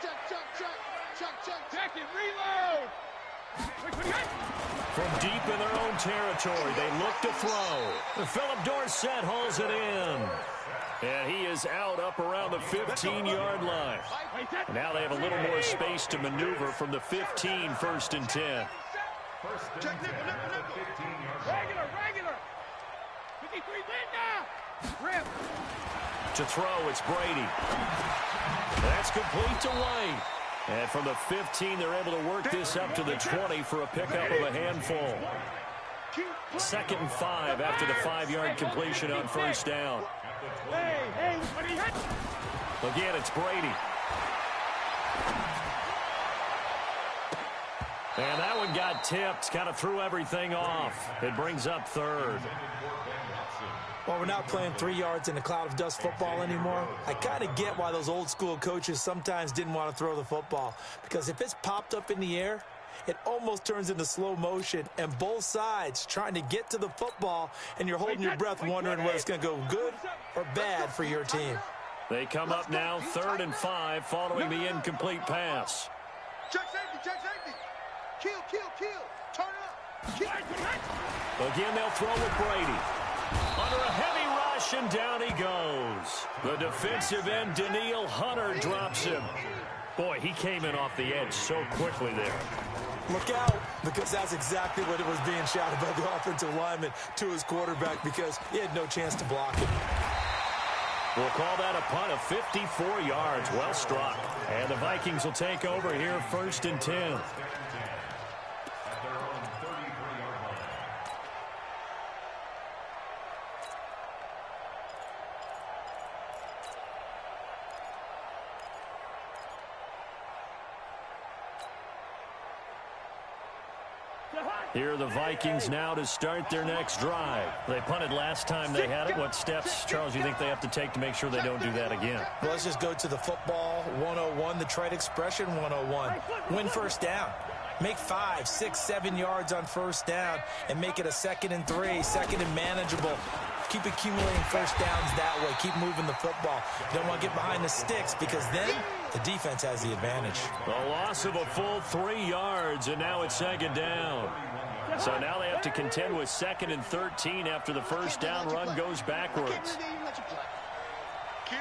Check it, reload. From deep in their own territory, they look to throw. Philip Dorsett hauls it in. And he is out up around the 15-yard line. Now they have a little more space to maneuver from the 15, 1st and 10. Check nickel. Regular. 53 Linda. Rip. To throw, it's Brady. That's complete to White. And from the 15, they're able to work this up to the 20 for a pickup of a handful. 2nd and 5 after the 5-yard completion on 1st down. Hey, what are you hitting? Again, it's Brady. And that one got tipped, kind of threw everything off. It brings up 3rd. Well, we're not playing 3 yards in a cloud of dust football anymore. I kind of get why those old school coaches sometimes didn't want to throw the football. Because if it's popped up in the air, it almost turns into slow motion. And both sides trying to get to the football, and you're holding your breath wondering whether it's going to go good or bad for your team. They come up now 3rd and 5 following the incomplete pass. Check safety. Kill. Turn up. Again, they'll throw with Brady. Under a heavy rush, and down he goes. The defensive end, Daniil Hunter, drops him. Boy, he came in off the edge so quickly there. Look out, because that's exactly what it was being shouted by the offensive lineman to his quarterback because he had no chance to block it. We'll call that a punt of 54 yards. Well struck. And the Vikings will take over here 1st and 10. Here are the Vikings now to start their next drive. They punted last time they had it. What steps, Charles, you think they have to take to make sure they don't do that again? Well, let's just go to the football 101, the trade expression 101. Win 1st down. Make 5, 6, 7 yards on 1st down and make it a 2nd and 3, 2nd and manageable. Keep accumulating 1st downs that way. Keep moving the football. You don't want to get behind the sticks because then the defense has the advantage. A loss of a full 3 yards, and now it's 2nd down. So now they have to contend with 2nd and 13 after the 1st down run goes backwards. Kill.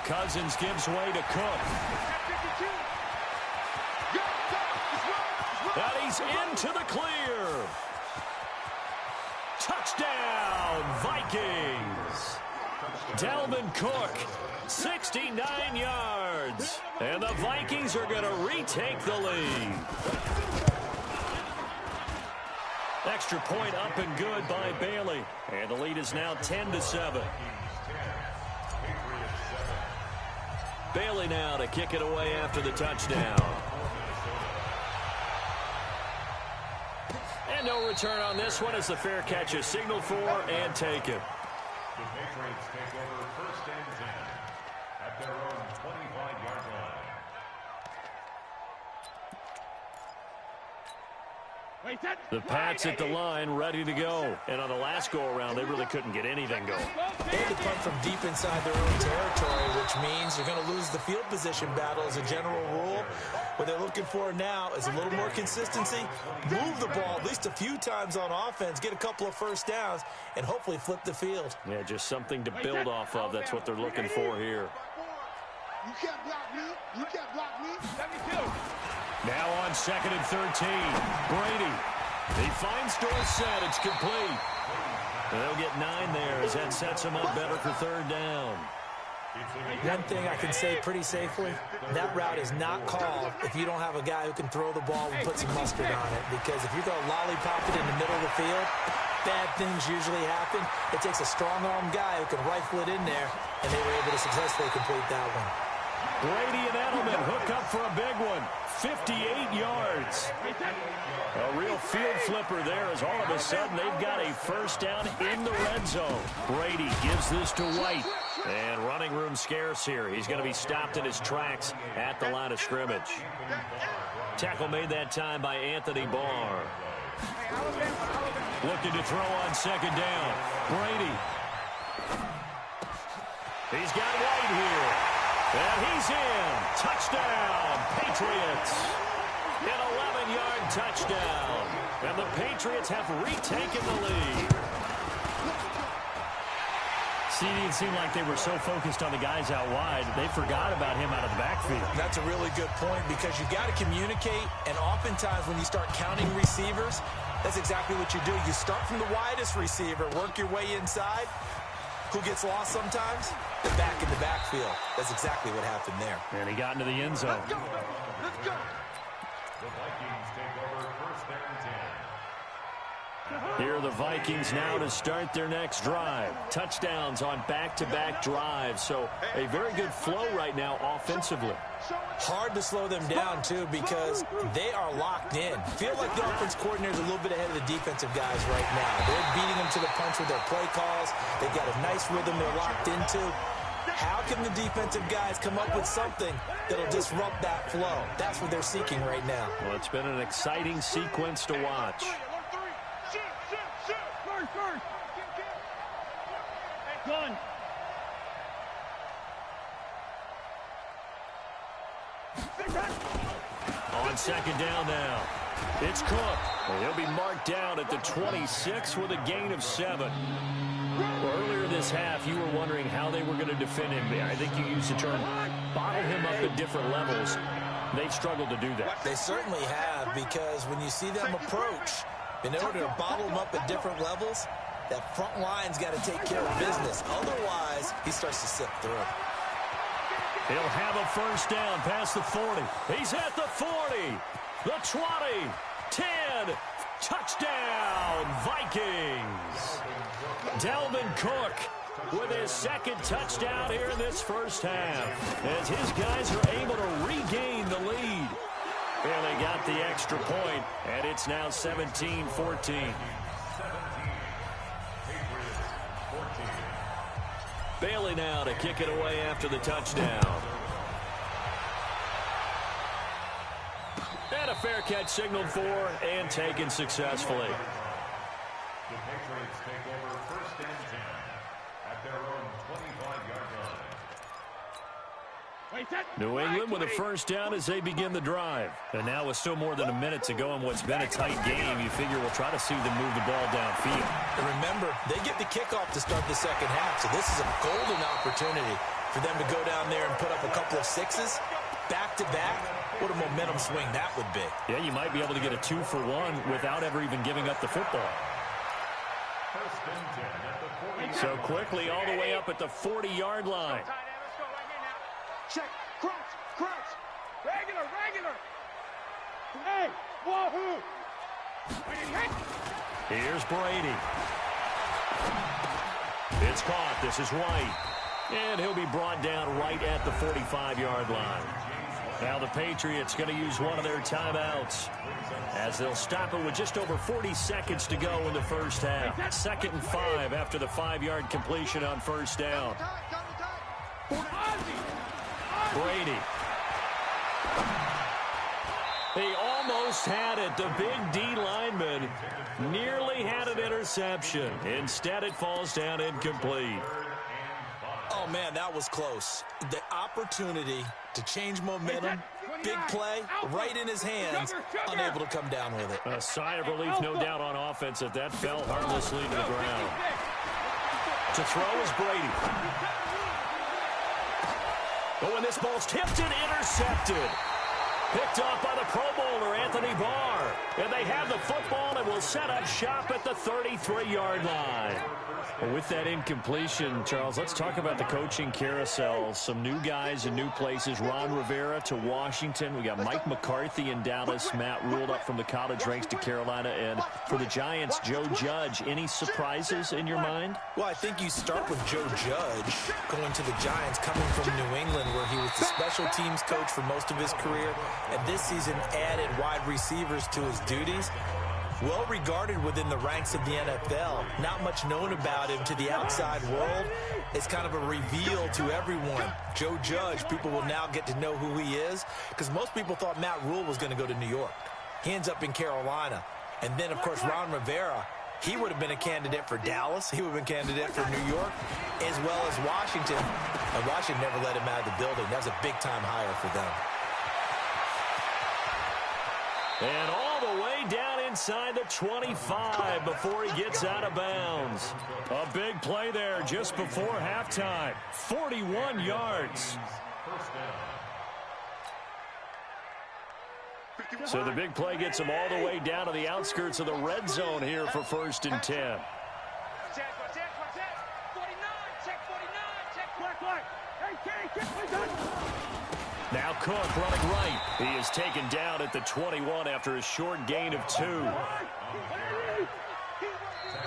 Cousins gives way to Cook. And he's into the clear. Touchdown, Vikings. Dalvin Cook, 69 yards. And the Vikings are going to retake the lead. Extra point up and good by Bailey. And the lead is now 10-7. Bailey now to kick it away after the touchdown. And no return on this one as the fair catch is signaled for and taken. The Patriots take over first and 10 at their own 25-yard line. The Pats at the line, ready to go. And on the last go-around, they really couldn't get anything going. They had to punt from deep inside their own territory, which means you're going to lose the field position battle as a general rule. What they're looking for now is a little more consistency, move the ball at least a few times on offense, get a couple of first downs, and hopefully flip the field. Yeah, just something to build off of. That's what they're looking for here. You can't block me. You can't block me. Let me kill. Now on 2nd and 13, Brady. He finds Dorsett. It's complete. And they'll get 9 there as that sets him up better for 3rd down. One thing I can say pretty safely, that route is not called if you don't have a guy who can throw the ball and put some mustard on it. Because if you're going to lollipop it in the middle of the field, bad things usually happen. It takes a strong-arm guy who can rifle it in there, and they were able to successfully complete that one. Brady and Edelman hook up for a big one. 58 yards. A real field flipper there as all of a sudden they've got a first down in the red zone. Brady gives this to White. And running room scarce here. He's going to be stopped in his tracks at the line of scrimmage. Tackle made that time by Anthony Barr. Looking to throw on 2nd down. Brady. He's got White here. And he's in. Touchdown, Patriots. An 11-yard touchdown. And the Patriots have retaken the lead. See, it seemed like they were so focused on the guys out wide, they forgot about him out of the backfield. That's a really good point because you got to communicate, and oftentimes when you start counting receivers, that's exactly what you do. You start from the widest receiver, work your way inside. Who gets lost sometimes? The back in the backfield. That's exactly what happened there. And he got into the end zone. Let's go. Let's go. The Vikings take over first and 10. Here are the Vikings now to start their next drive. Touchdowns on back-to-back drives. So a very good flow right now offensively. Hard to slow them down, too, because they are locked in. Feel like the offense coordinator is a little bit ahead of the defensive guys right now. They're beating them to the punch with their play calls. They've got a nice rhythm they're locked into. How can the defensive guys come up with something that'll disrupt that flow? That's what they're seeking right now. Well, it's been an exciting sequence to watch. First. Gun. On 2nd down now. It's Cook. And he'll be marked down at the 26 with a gain of 7. Well, earlier this half, you were wondering how they were going to defend him. I think you used the term bottle him up at different levels. They've struggled to do that. They certainly have, because when you see them approach, in order to bottle them up at different levels, that front line's got to take care of business. Otherwise, he starts to slip through. He'll have a first down past the 40. He's at the 40, the 20, 10, touchdown, Vikings. Dalvin Cook with his 2nd touchdown here in this first half as his guys are able to regain the lead. And they got the extra point, and it's now 17-14. Bailey now to kick it away after the touchdown. And a fair catch signaled for and taken successfully. The Patriots take over first and 10 at their own 25-yard line. New England with a first down as they begin the drive. And now with still more than a minute to go in what's been a tight game, you figure we'll try to see them move the ball downfield. And remember, they get the kickoff to start the second half, so this is a golden opportunity for them to go down there and put up a couple of sixes back-to-back. What a momentum swing that would be. Yeah, you might be able to get a 2-for-1 without ever even giving up the football. First and 10 at the 40. So quickly all the way up at the 40-yard line. Check. Crouch. Regular. Hey, wahoo. Here's Brady. It's caught. This is White. And he'll be brought down right at the 45-yard line. Now the Patriots going to use one of their timeouts as they'll stop it with just over 40 seconds to go in the first half. 2nd and 5 after the 5-yard completion on first down. Brady. He almost had it. The big D lineman nearly had an interception. Instead, it falls down incomplete. Oh, man, that was close. The opportunity to change momentum, big play, right in his hands, unable to come down with it. A sigh of relief, no doubt, on offense that fell harmlessly to the ground. To throw is Brady. Oh, and this ball's tipped and intercepted. Picked off by the Pro Bowler, Anthony Barr. And they have the football and will set up shop at the 33-yard line. Well, with that incompletion, Charles, let's talk about the coaching carousel. Some new guys in new places. Ron Rivera to Washington. We got Mike McCarthy in Dallas. Matt Rule up from the college ranks to Carolina. And for the Giants, Joe Judge. Any surprises in your mind? Well, I think you start with Joe Judge going to the Giants, coming from New England, where he was the special teams coach for most of his career. And this season added wide receivers to his duties. Well regarded within the ranks of the NFL. Not much known about him to the outside world. It's kind of a reveal to everyone. Joe Judge, people will now get to know who he is, because most people thought Matt Rule was going to go to New York. He ends up in Carolina. And then, of course, Ron Rivera, he would have been a candidate for Dallas. He would have been a candidate for New York, as well as Washington. And Washington never let him out of the building. That was a big-time hire for them. And all the way down inside the 25 before he gets out of bounds. A big play there just before halftime. 41 yards. So the big play gets him all the way down to the outskirts of the red zone here for 1st and 10. Now Cook running right. He is taken down at the 21 after a short gain of 2.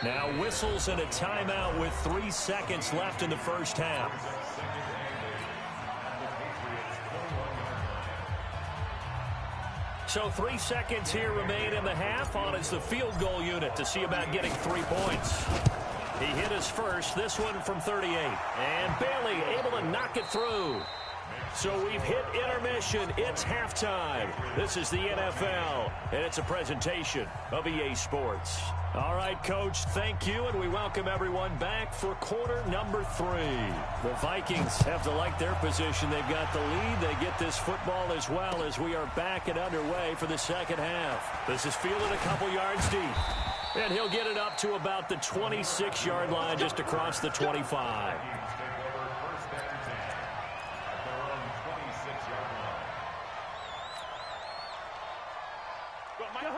Now whistles and a timeout with 3 seconds left in the first half. So 3 seconds here remain in the half. On is the field goal unit to see about getting 3 points. He hit his first, this one from 38. And Bailey able to knock it through. So we've hit intermission. It's halftime. This is the NFL, and it's a presentation of EA Sports. All right, Coach, thank you, and we welcome everyone back for quarter number 3. The Vikings have to like their position. They've got the lead. They get this football as well as we are back and underway for the second half. This is fielded a couple yards deep, and he'll get it up to about the 26-yard line just across the 25.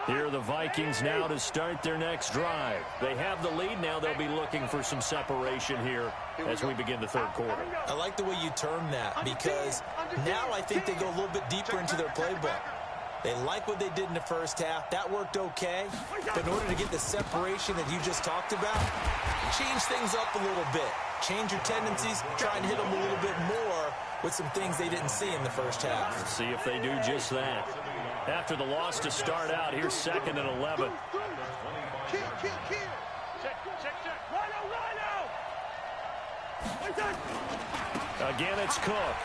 Here are the Vikings now to start their next drive. They have the lead. Now they'll be looking for some separation here as we begin the third quarter. I like the way you termed that, because now I think they go a little bit deeper into their playbook. They like what they did in the first half. That worked okay. But in order to get the separation that you just talked about, change things up a little bit. Change your tendencies. Try and hit them a little bit more with some things they didn't see in the first half. Let's see if they do just that. After the loss to start out, here's 2nd and 11. Again, it's Cook.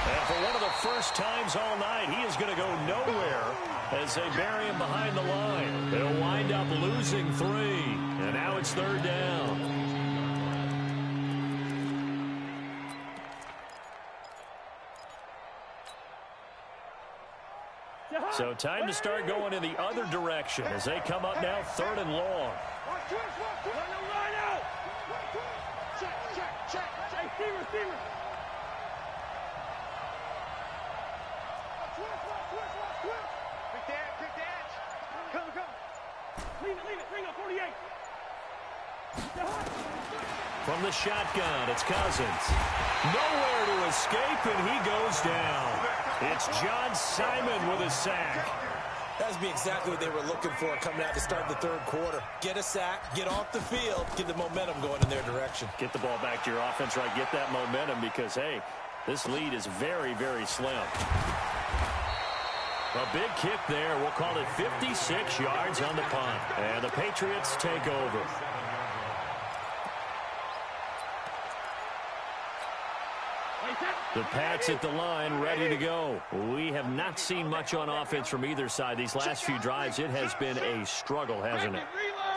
And for one of the first times all night, he is going to go nowhere as they bury him behind the line. They'll wind up losing 3, and now it's 3rd down. So time to start going in the other direction as they come up now 3rd and long. From the shotgun, it's Cousins. Nowhere to escape, and he goes down. It's John Simon with a sack. That'd be exactly what they were looking for coming out to start the third quarter. Get a sack, get off the field, get the momentum going in their direction. Get the ball back to your offense, right? Get that momentum because, hey, this lead is very, very slim. A big kick there. We'll call it 56 yards on the punt. And the Patriots take over. The Pats at the line, ready to go. We have not seen much on offense from either side. These last few drives, it has been a struggle, hasn't it?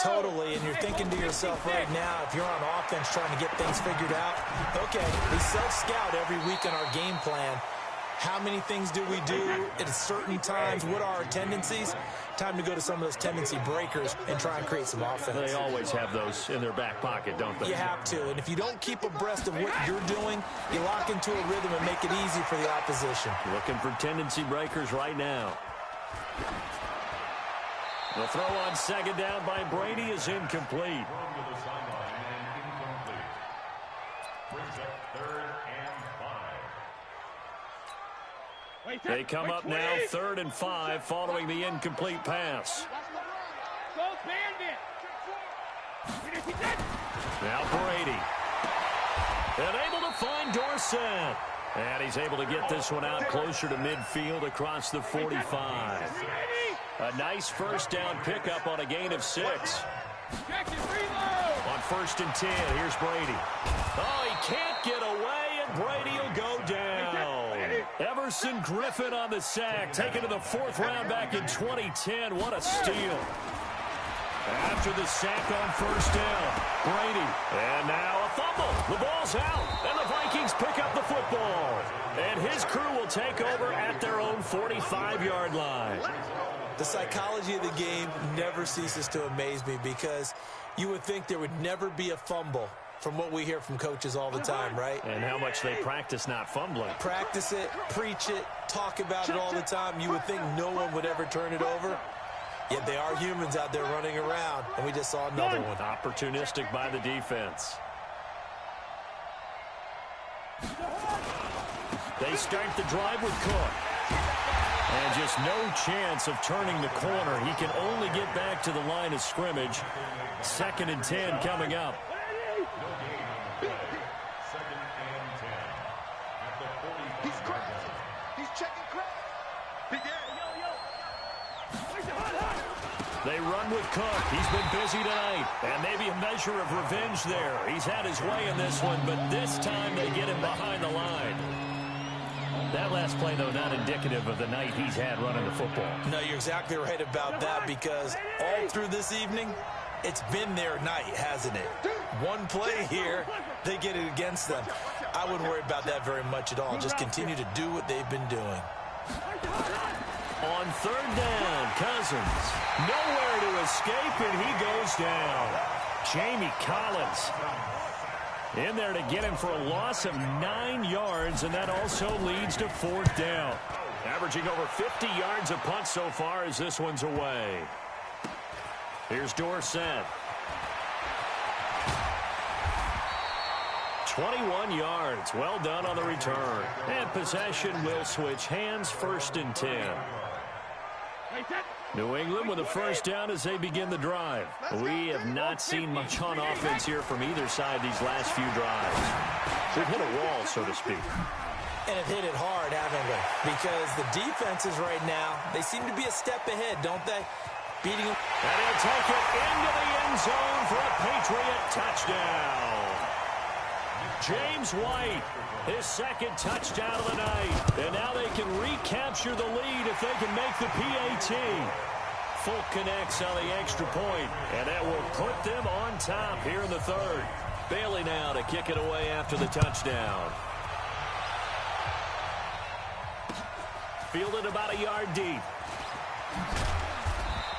Totally, and you're thinking to yourself right now, if you're on offense trying to get things figured out, okay, we self-scout every week in our game plan. How many things do we do at certain times? What are our tendencies? Time to go to some of those tendency breakers and try and create some offense. They always have those in their back pocket, don't they? You have to. And if you don't keep abreast of what you're doing, you lock into a rhythm and make it easy for the opposition. Looking for tendency breakers right now. The throw on second down by Brady is incomplete. They come up now 3rd and 5 following the incomplete pass. Now Brady. And able to find Dorsett. And he's able to get this one out closer to midfield across the 45. A nice first down pickup on a gain of 6. On 1st and 10, here's Brady. Oh, he can't get away, and Brady will go down. Everson Griffin on the sack, taken to the 4th round back in 2010. What a steal. After the sack on 1st down, Brady. And now a fumble. The ball's out, and the Vikings pick up the football. And his crew will take over at their own 45-yard line. The psychology of the game never ceases to amaze me because you would think there would never be a fumble from what we hear from coaches all the time, right? And how much they practice not fumbling. Practice it, preach it, talk about it all the time. You would think no one would ever turn it over. Yet they are humans out there running around, and we just saw another one. Opportunistic by the defense. They start the drive with Cook. And just no chance of turning the corner. He can only get back to the line of scrimmage. 2nd and 10 coming up. He's crazy. He's checking crazy. They run with Cook. He's been busy tonight. And maybe a measure of revenge there. He's had his way in this one, but this time they get him behind the line. That last play, though, not indicative of the night he's had running the football. No, you're exactly right about that because all through this evening, it's been their night, hasn't it? One play here, they get it against them. I wouldn't worry about that very much at all. Just continue to do what they've been doing. On 3rd down, Cousins. Nowhere to escape, and he goes down. Jamie Collins in there to get him for a loss of 9 yards, and that also leads to 4th down. Averaging over 50 yards a punt so far as this one's away. Here's Dorsett. 21 yards. Well done on the return. And possession will switch hands, 1st and 10. New England with a 1st down as they begin the drive. We have not seen much on offense here from either side these last few drives. We've hit a wall, so to speak. And have hit it hard, haven't we? Because the defenses right now, they seem to be a step ahead, don't they? Beating them. And he'll take it into the end zone for a Patriot touchdown. James White, his 2nd touchdown of the night. And now they can recapture the lead if they can make the PAT. Folk connects on the extra point, and that will put them on top here in the 3rd. Bailey now to kick it away after the touchdown. Fielded about a yard deep.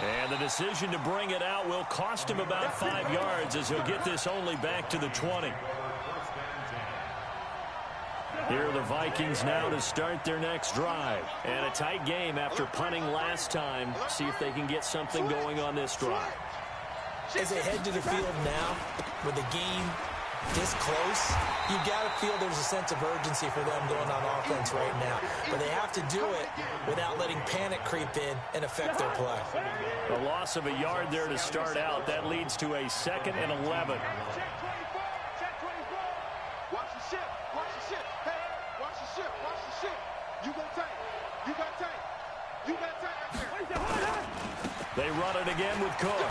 And the decision to bring it out will cost him about 5 yards as he'll get this only back to the 20. Here are the Vikings now to start their next drive. And a tight game after punting last time. See if they can get something going on this drive. As they head to the field now, with the game this close, you got to feel there's a sense of urgency for them going on offense right now. But they have to do it without letting panic creep in and affect their play. A loss of a yard there to start out. That leads to a 2nd and 11. Watch the ship. Watch the ship. Hey, watch the ship. Watch the ship. You got tank. You got tank. You got tank right there. They run it again with Cook.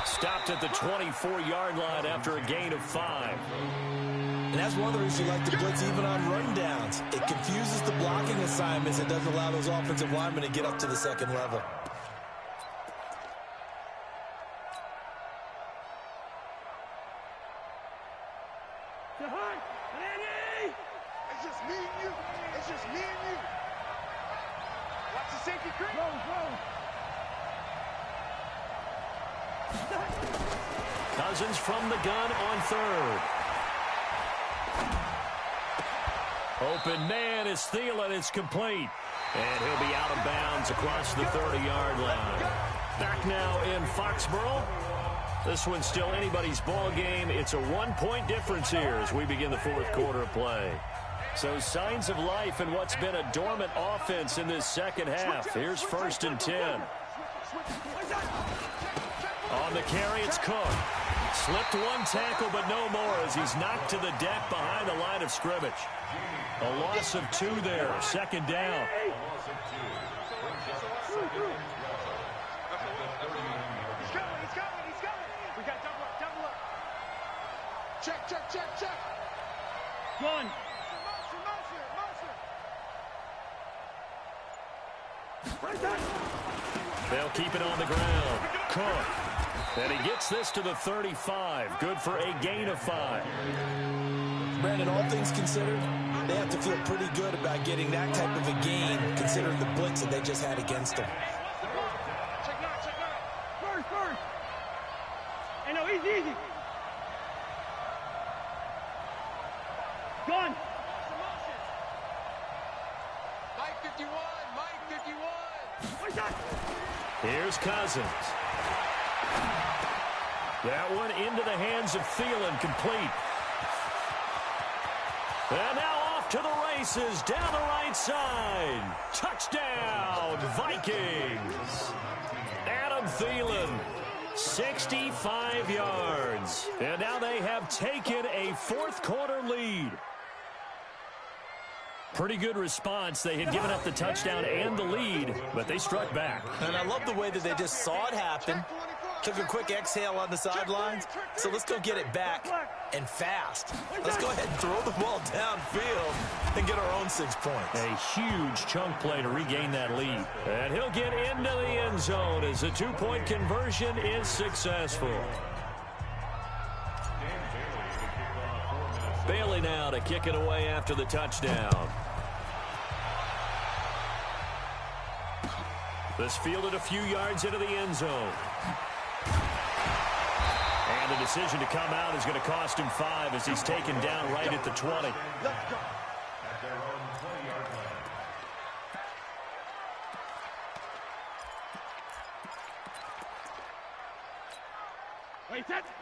Stopped at the 24-yard line after a gain of 5. And that's one of the reasons you like to blitz even on rundowns. It confuses the blocking assignments and doesn't allow those offensive linemen to get up to the second level. It's just me and you. It's just me and you. Watch the safety creep. Cousins from the gun on 3rd. Open man is Thielen. It's complete. And he'll be out of bounds across the 30-yard line. Back now in Foxborough. This one's still anybody's ball game. It's a 1-point difference here as we begin the 4th quarter of play. So signs of life in what's been a dormant offense in this second half. Here's 1st and 10. On the carry, it's Cook. Slipped one tackle, but no more as he's knocked to the deck behind the line of scrimmage. A loss of 2 there, 2nd down. We got double up. Check. One. They'll keep it on the ground. Cook. And he gets this to the 35. Good for a gain of 5. Brandon, all things considered, they have to feel pretty good about getting that type of a gain considering the blitz that they just had against them. Check nine. First. Hey, no, easy. Gone. Mike 51. Here's Cousins. That one into the hands of Thielen, complete. And now off to the races, down the right side. Touchdown, Vikings. Adam Thielen, 65 yards. And now they have taken a 4th quarter lead. Pretty good response. They had given up the touchdown and the lead, but they struck back. And I love the way that they just saw it happen, took a quick exhale on the sidelines. So let's go get it back and fast. Let's go ahead and throw the ball downfield and get our own 6 points. A huge chunk play to regain that lead. And he'll get into the end zone as the 2-point conversion is successful. Bailey now to kick it away after the touchdown. This fielded a few yards into the end zone. And the decision to come out is going to cost him 5 as he's taken down right at the 20.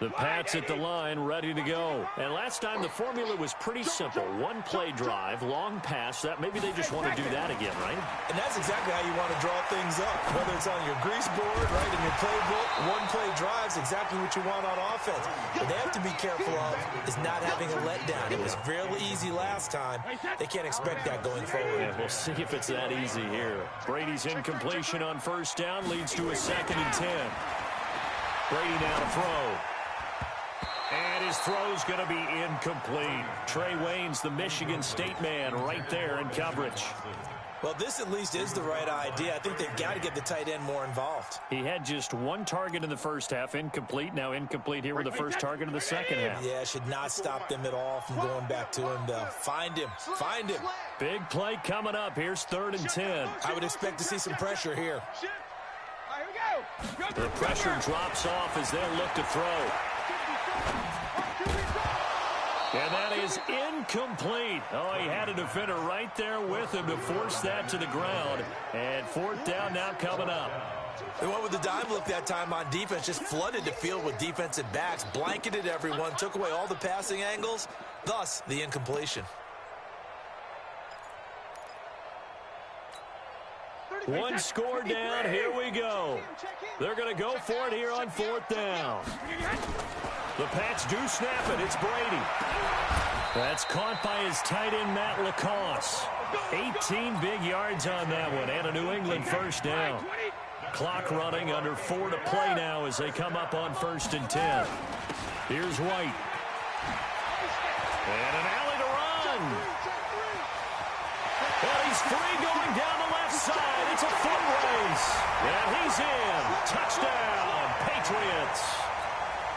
The Pats at the line, ready to go. And last time the formula was pretty simple. 1-play drive, long pass. That maybe they just want to do that again, right? And that's exactly how you want to draw things up. Whether it's on your grease board, right, in your playbook, 1-play drives, exactly what you want on offense. What they have to be careful of is not having a letdown. It was real easy last time. They can't expect that going forward. Yeah, we'll see if it's that easy here. Brady's incompletion on 1st down leads to a 2nd and 10. Brady now to throw. And his throw's going to be incomplete. Trey Waynes, the Michigan State man, right there in coverage. Well, this at least is the right idea. I think they've got to get the tight end more involved. He had just 1 target in the first half, incomplete. Now incomplete here with the first target of the second half. Yeah, should not stop them at all from going back to him, though. Find him. Big play coming up. Here's 3rd and 10. I would expect to see some pressure here. The pressure drops off as they'll look to throw. And that is incomplete. Oh, he had a defender right there with him to force that to the ground. And fourth down now coming up. They went with the dime look that time on defense, just flooded the field with defensive backs, blanketed everyone, took away all the passing angles, thus the incompletion. One score down, here we go. They're going to go for it here on fourth down. The Pats do snap it, it's Brady. That's caught by his tight end, Matt Lacoste. 18 big yards on that one, and a New England first down. Clock running, under 4 to play now as they come up on 1st and 10. Here's White. And an alley to run. And he's free going down the left side. It's a foot race. And he's in. Touchdown, Patriots.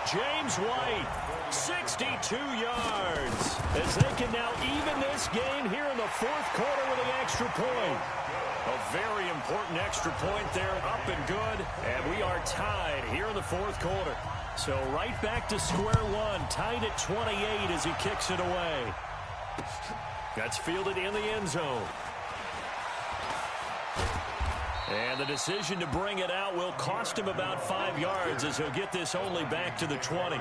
James White, 62 yards. As they can now even this game here in the fourth quarter with an extra point. A very important extra point there, up and good. And we are tied here in the fourth quarter. So right back to square one, tied at 28 as he kicks it away. That's fielded in the end zone. And the decision to bring it out will cost him about 5 yards as he'll get this only back to the 20.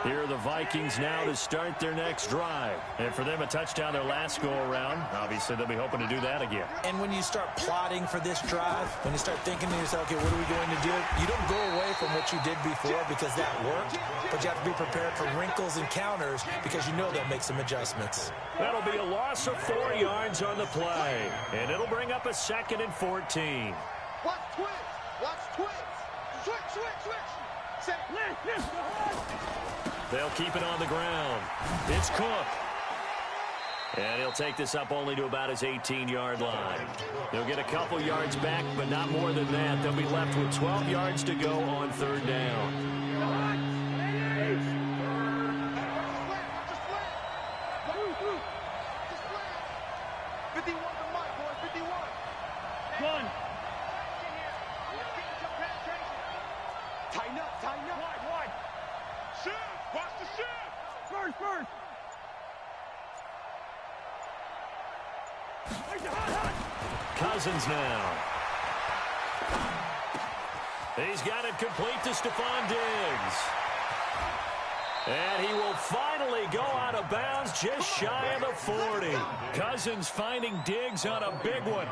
Here are the Vikings now to start their next drive. And for them, a touchdown their last go-around. Obviously, they'll be hoping to do that again. And when you start plotting for this drive, when you start thinking to yourself, okay, what are we going to do? You don't go away from what you did before because that worked, but you have to be prepared for wrinkles and counters because you know they'll make some adjustments. That'll be a loss of 4 yards on the play. And it'll bring up a 2nd and 14. Watch twitch. Watch twitch. Switch. Say, they'll keep it on the ground. It's Cook. And he'll take this up only to about his 18-yard line. They'll get a couple yards back, but not more than that. They'll be left with 12 yards to go on 3rd down. Cousins now. He's got it complete to Stephon Diggs. And he will finally go out of bounds just shy of the 40. Cousins finding Diggs on a big one.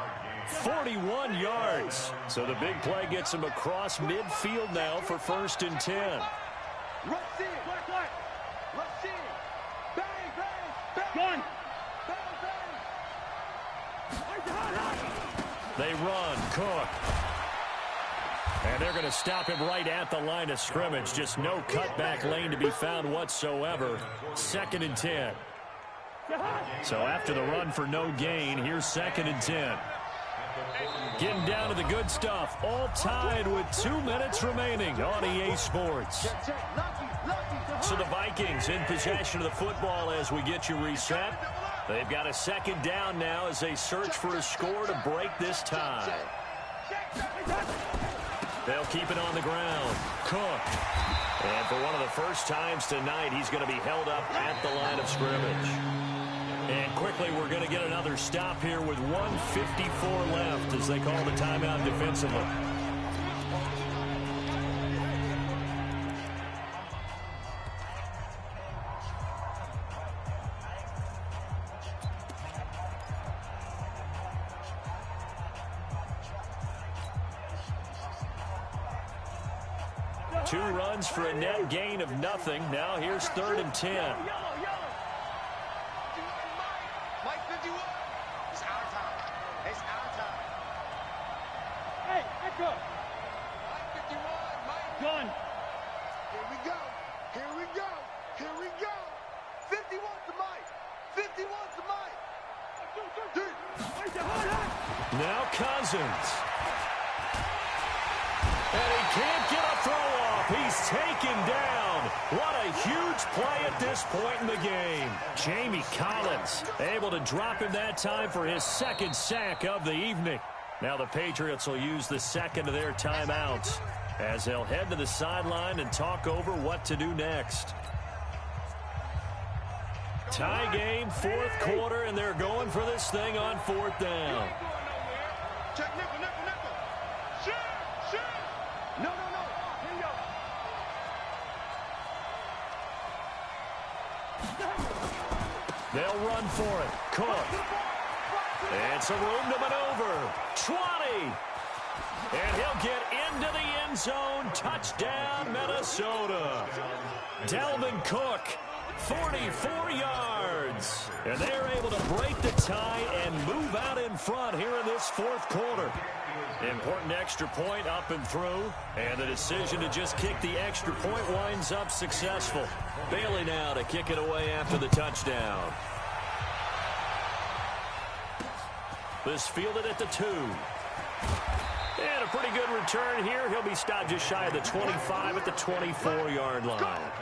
41 yards. So the big play gets him across midfield now for 1st and 10. rush in. Rush in. Bang, bang, bang. They run. Cook. And they're going to him right at the line of scrimmage. Just no cutback lane to be found whatsoever. 2nd and 10. So after the run for no gain, here's 2nd and 10. Getting down to the good stuff. All tied with 2 minutes remaining on EA Sports. So the Vikings in possession of the football as we get you reset. They've got a 2nd down now as they search for a score to break this tie. They'll keep it on the ground. Cook. And for one of the first times tonight, he's going to be held up at the line of scrimmage. And quickly, we're going to get another stop here with 1:54 left as they call the timeout defensively. Two runs for a net gain of nothing. Now here's 3rd and 10. Mike 51. It's our time. It's our time. Hey, echo. Mike 51. Mike. Gun. Here we go. Here we go. Here we go. 51 to Mike. 51 to Mike. Now Cousins. And he can't get a throw off. He's taken down. What a huge play at this point in the game. Jamie Collins able to drop him that time for his 2nd sack of the evening. Now the Patriots will use the 2nd of their timeouts. as they'll head to the sideline and talk over what to do next. Tie game, fourth quarter, and they're going for this thing on fourth down. Check nickel, nickel, nickel. Shoot. No. Here you go. They'll run for it. Cook. And some room to maneuver. 20. And he'll get into the end zone. Touchdown, Minnesota. Dalvin Cook, 44 yards. And they're able to break the tie and move out in front here in this fourth quarter. Important extra point up and through. And the decision to just kick the extra point winds up successful. Bailey now to kick it away after the touchdown. This fielded at the 2. And a pretty good return here. He'll be stopped just shy of the 25 at the 24-yard line.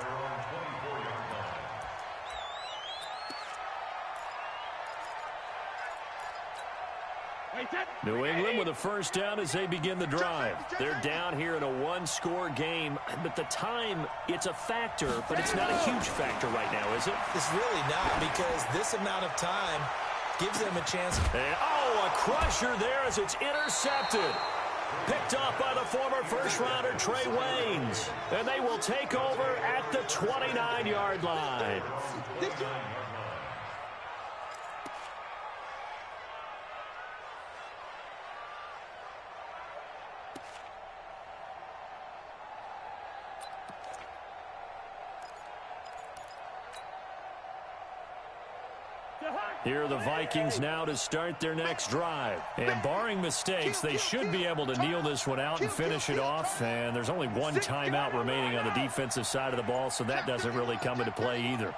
New England with a first down as they begin the drive. They're down here in a one-score game, but the time, it's a factor, but it's not a huge factor right now, is it? It's really not, because this amount of time gives them a chance. And, a crusher there as it's intercepted. Picked off by the former first-rounder Trey Waynes. And they will take over at the 29-yard line. Here are the Vikings now to start their next drive. And barring mistakes, they should be able to kneel this one out and finish it off. And there's only one timeout remaining on the defensive side of the ball, so that doesn't really come into play either.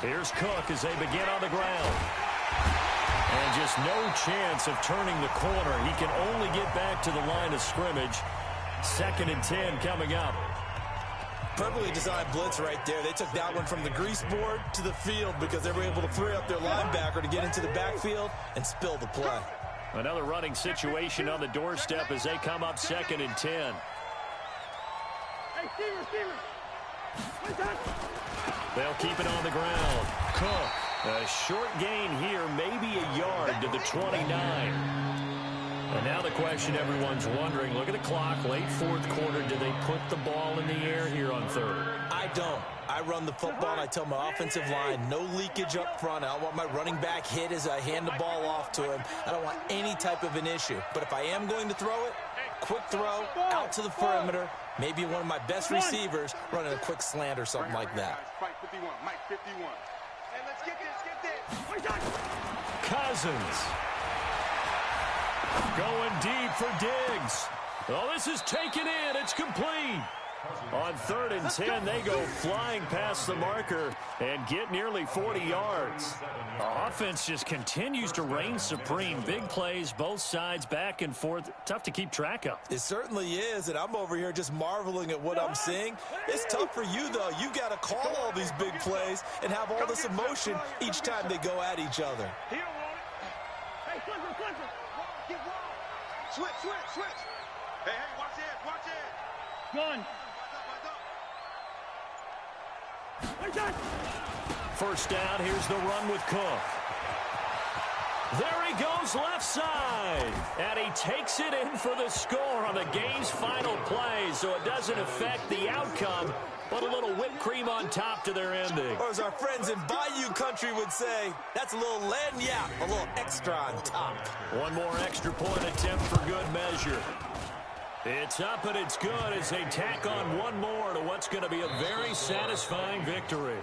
Here's Cook as they begin on the ground. And just no chance of turning the corner. He can only get back to the line of scrimmage. 2nd and 10 coming up. Perfectly designed blitz right there. They took that one from the grease board to the field because they were able to free up their linebacker to get into the backfield and spill the play. Another running situation on the doorstep as they come up 2nd and 10. They'll keep it on the ground. Cook, a short gain here, maybe a yard to the 29. And now the question everyone's wondering, look at the clock, late fourth quarter, do they put the ball in the air here on third? I don't. I run the football, and I tell my offensive line, no leakage up front. I don't want my running back hit as I hand the ball off to him. I don't want any type of an issue. But if I am going to throw it, quick throw, out to the perimeter, maybe one of my best receivers running a quick slant or something like that. Mike 51, Mike 51. Hey, let's get this. Cousins. Going deep for Diggs. Oh, this is taken in. It's complete. On 3rd and 10, they go flying past the marker and get nearly 40 yards. The offense just continues to reign supreme. Big plays, both sides, back and forth. Tough to keep track of. It certainly is, and I'm over here just marveling at what I'm seeing. It's tough for you, though. You got to call all these big plays and have all this emotion each time they go at each other. Switch. Hey, watch it. Gun. First down, here's the run with Cook. There he goes left side. And he takes it in for the score on the game's final play, so it doesn't affect the outcome, but a little whipped cream on top to their ending. Or as our friends in Bayou country would say, that's a little lagniappe, a little extra on top. One more extra point attempt for good measure. It's up and it's good as they tack on one more to what's going to be a very satisfying victory.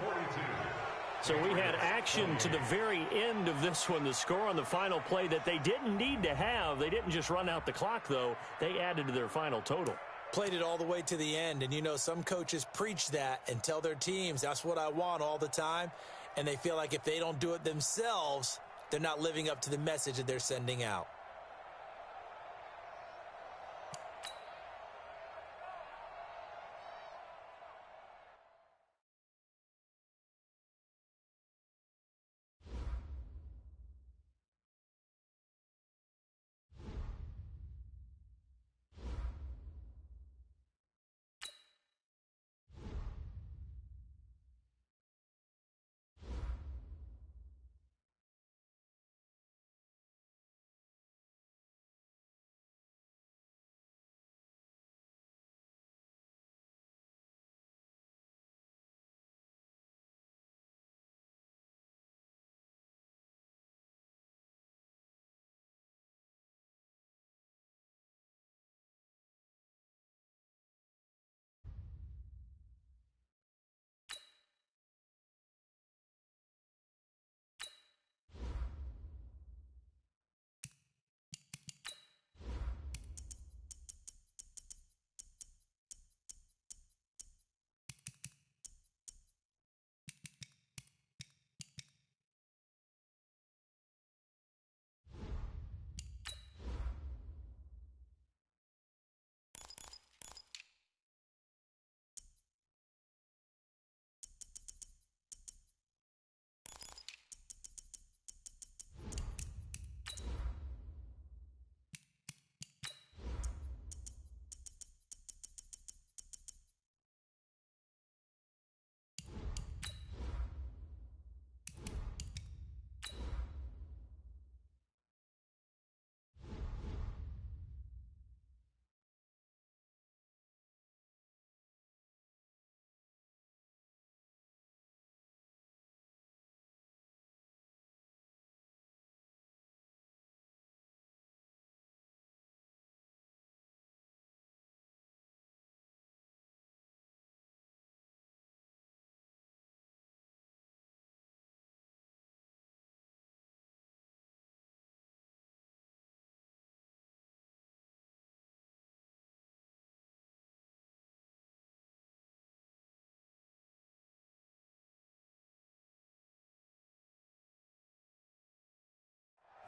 So we had action to the very end of this one, the score on the final play that they didn't need to have. They didn't just run out the clock, though. They added to their final total. Played it all the way to the end, and you know some coaches preach that and tell their teams, that's what I want all the time, and they feel like if they don't do it themselves, they're not living up to the message that they're sending out.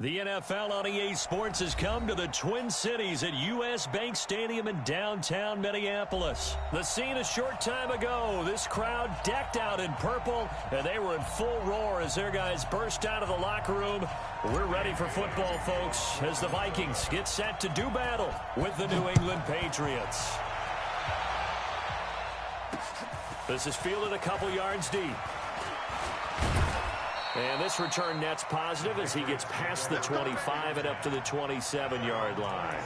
The NFL on EA Sports has come to the Twin Cities at U.S. Bank Stadium in downtown Minneapolis. The scene a short time ago, this crowd decked out in purple, and they were in full roar as their guys burst out of the locker room. We're ready for football, folks, as the Vikings get set to do battle with the New England Patriots. This is fielded a couple yards deep. And this return net's positive as he gets past the 25 and up to the 27-yard line.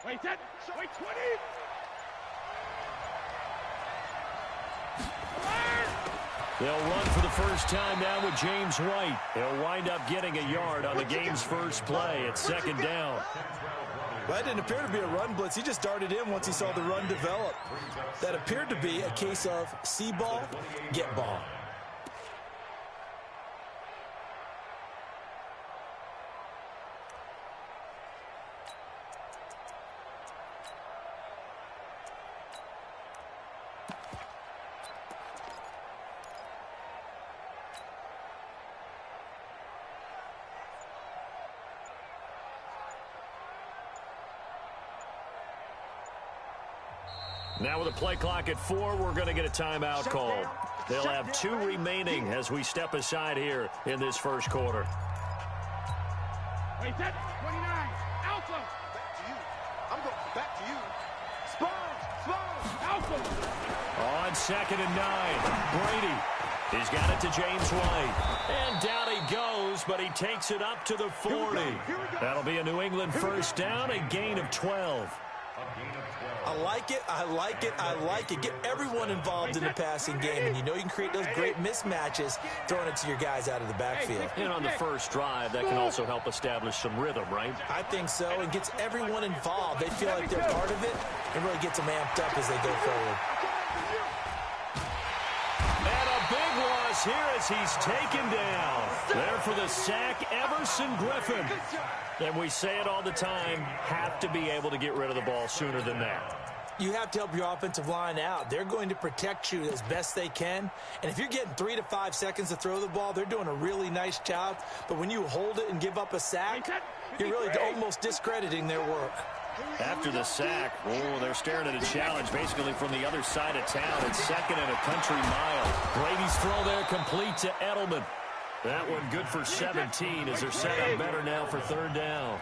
Wait, that. Wait, 20. They'll run for the first time now with James White. He'll wind up getting a yard on the game's first play at second down. Well, that didn't appear to be a run blitz. He just darted in once he saw the run develop. That appeared to be a case of see ball, get ball. Now with a play clock at 4, we're going to get a timeout called. They'll have 2 remaining as we step aside here in this first quarter. Wait, that. 29. Alpha. Back to you. I'm going back to you. Spurs. Alpha. On second and 9, Brady. He's got it to James White. And down he goes, but he takes it up to the 40. That'll be a New England first down, a gain of 12. I like it, I like it, I like it. Get everyone involved in the passing game, and you know you can create those great mismatches throwing it to your guys out of the backfield. And on the first drive, that can also help establish some rhythm, right? I think so, and gets everyone involved. They feel like they're part of it, and really gets them amped up as they go forward. And a big loss here as he's taken down. There for the sack, Everson Griffin. And we say it all the time, have to be able to get rid of the ball sooner than that. You have to help your offensive line out. They're going to protect you as best they can. And if you're getting 3 to 5 seconds to throw the ball, they're doing a really nice job. But when you hold it and give up a sack, you're really almost discrediting their work. After the sack, they're staring at a challenge basically from the other side of town. It's second and a country mile. Brady's throw there complete to Edelman. That one good for 17 as they're set up better now for third down.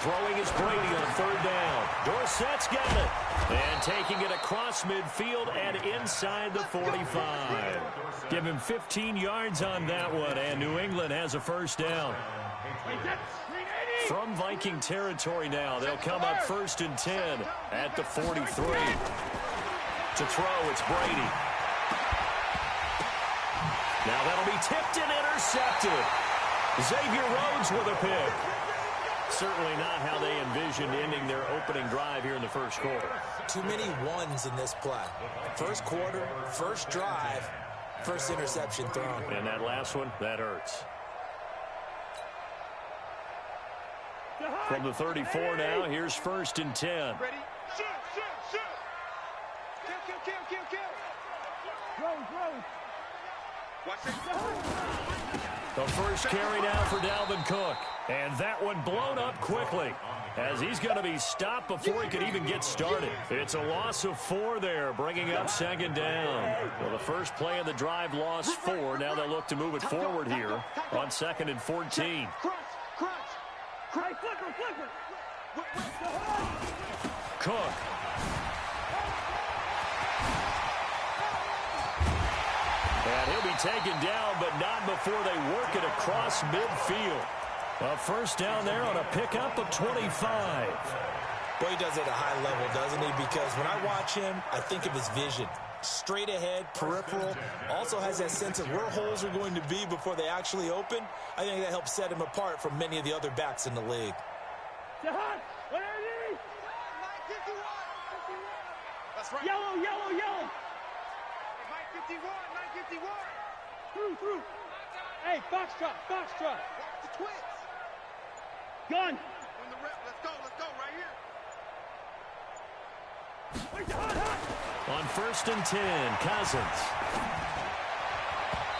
Throwing is Brady on third down. Dorsett's got it. And taking it across midfield and inside the 45. Give him 15 yards on that one, and New England has a first down. From Viking territory now, they'll come up first and 10 at the 43. To throw, it's Brady. Now that'll be tipped and intercepted. Xavier Rhodes with a pick. Certainly not how they envisioned ending their opening drive here in the first quarter. Too many ones in this play. First quarter, first drive, first interception thrown. And that last one, that hurts. From the 34 now, here's first and 10. Ready? Shoot, shoot, shoot. Kill. Throw. Watch it. The first carry now for Dalvin Cook. And that one blown up quickly as he's going to be stopped before he could even get started. It's a loss of 4 there, bringing up second down. Well, the first play of the drive lost 4. Now they'll look to move it forward here on second and 14. Crunch. Flipper. Cook. And he'll be taken down, but not before they work it across midfield. A first down there on a pickup of 25. Boy, he does it at a high level, doesn't he? Because when I watch him, I think of his vision. Straight ahead, peripheral, also has that sense of where holes are going to be before they actually open. I think that helps set him apart from many of the other backs in the league. That's right. Yellow, yellow, yellow. 951. Through. Hey, foxtrot. Watch the twins. Gun. On the rep. Let's go right here. On 1st and 10, Cousins.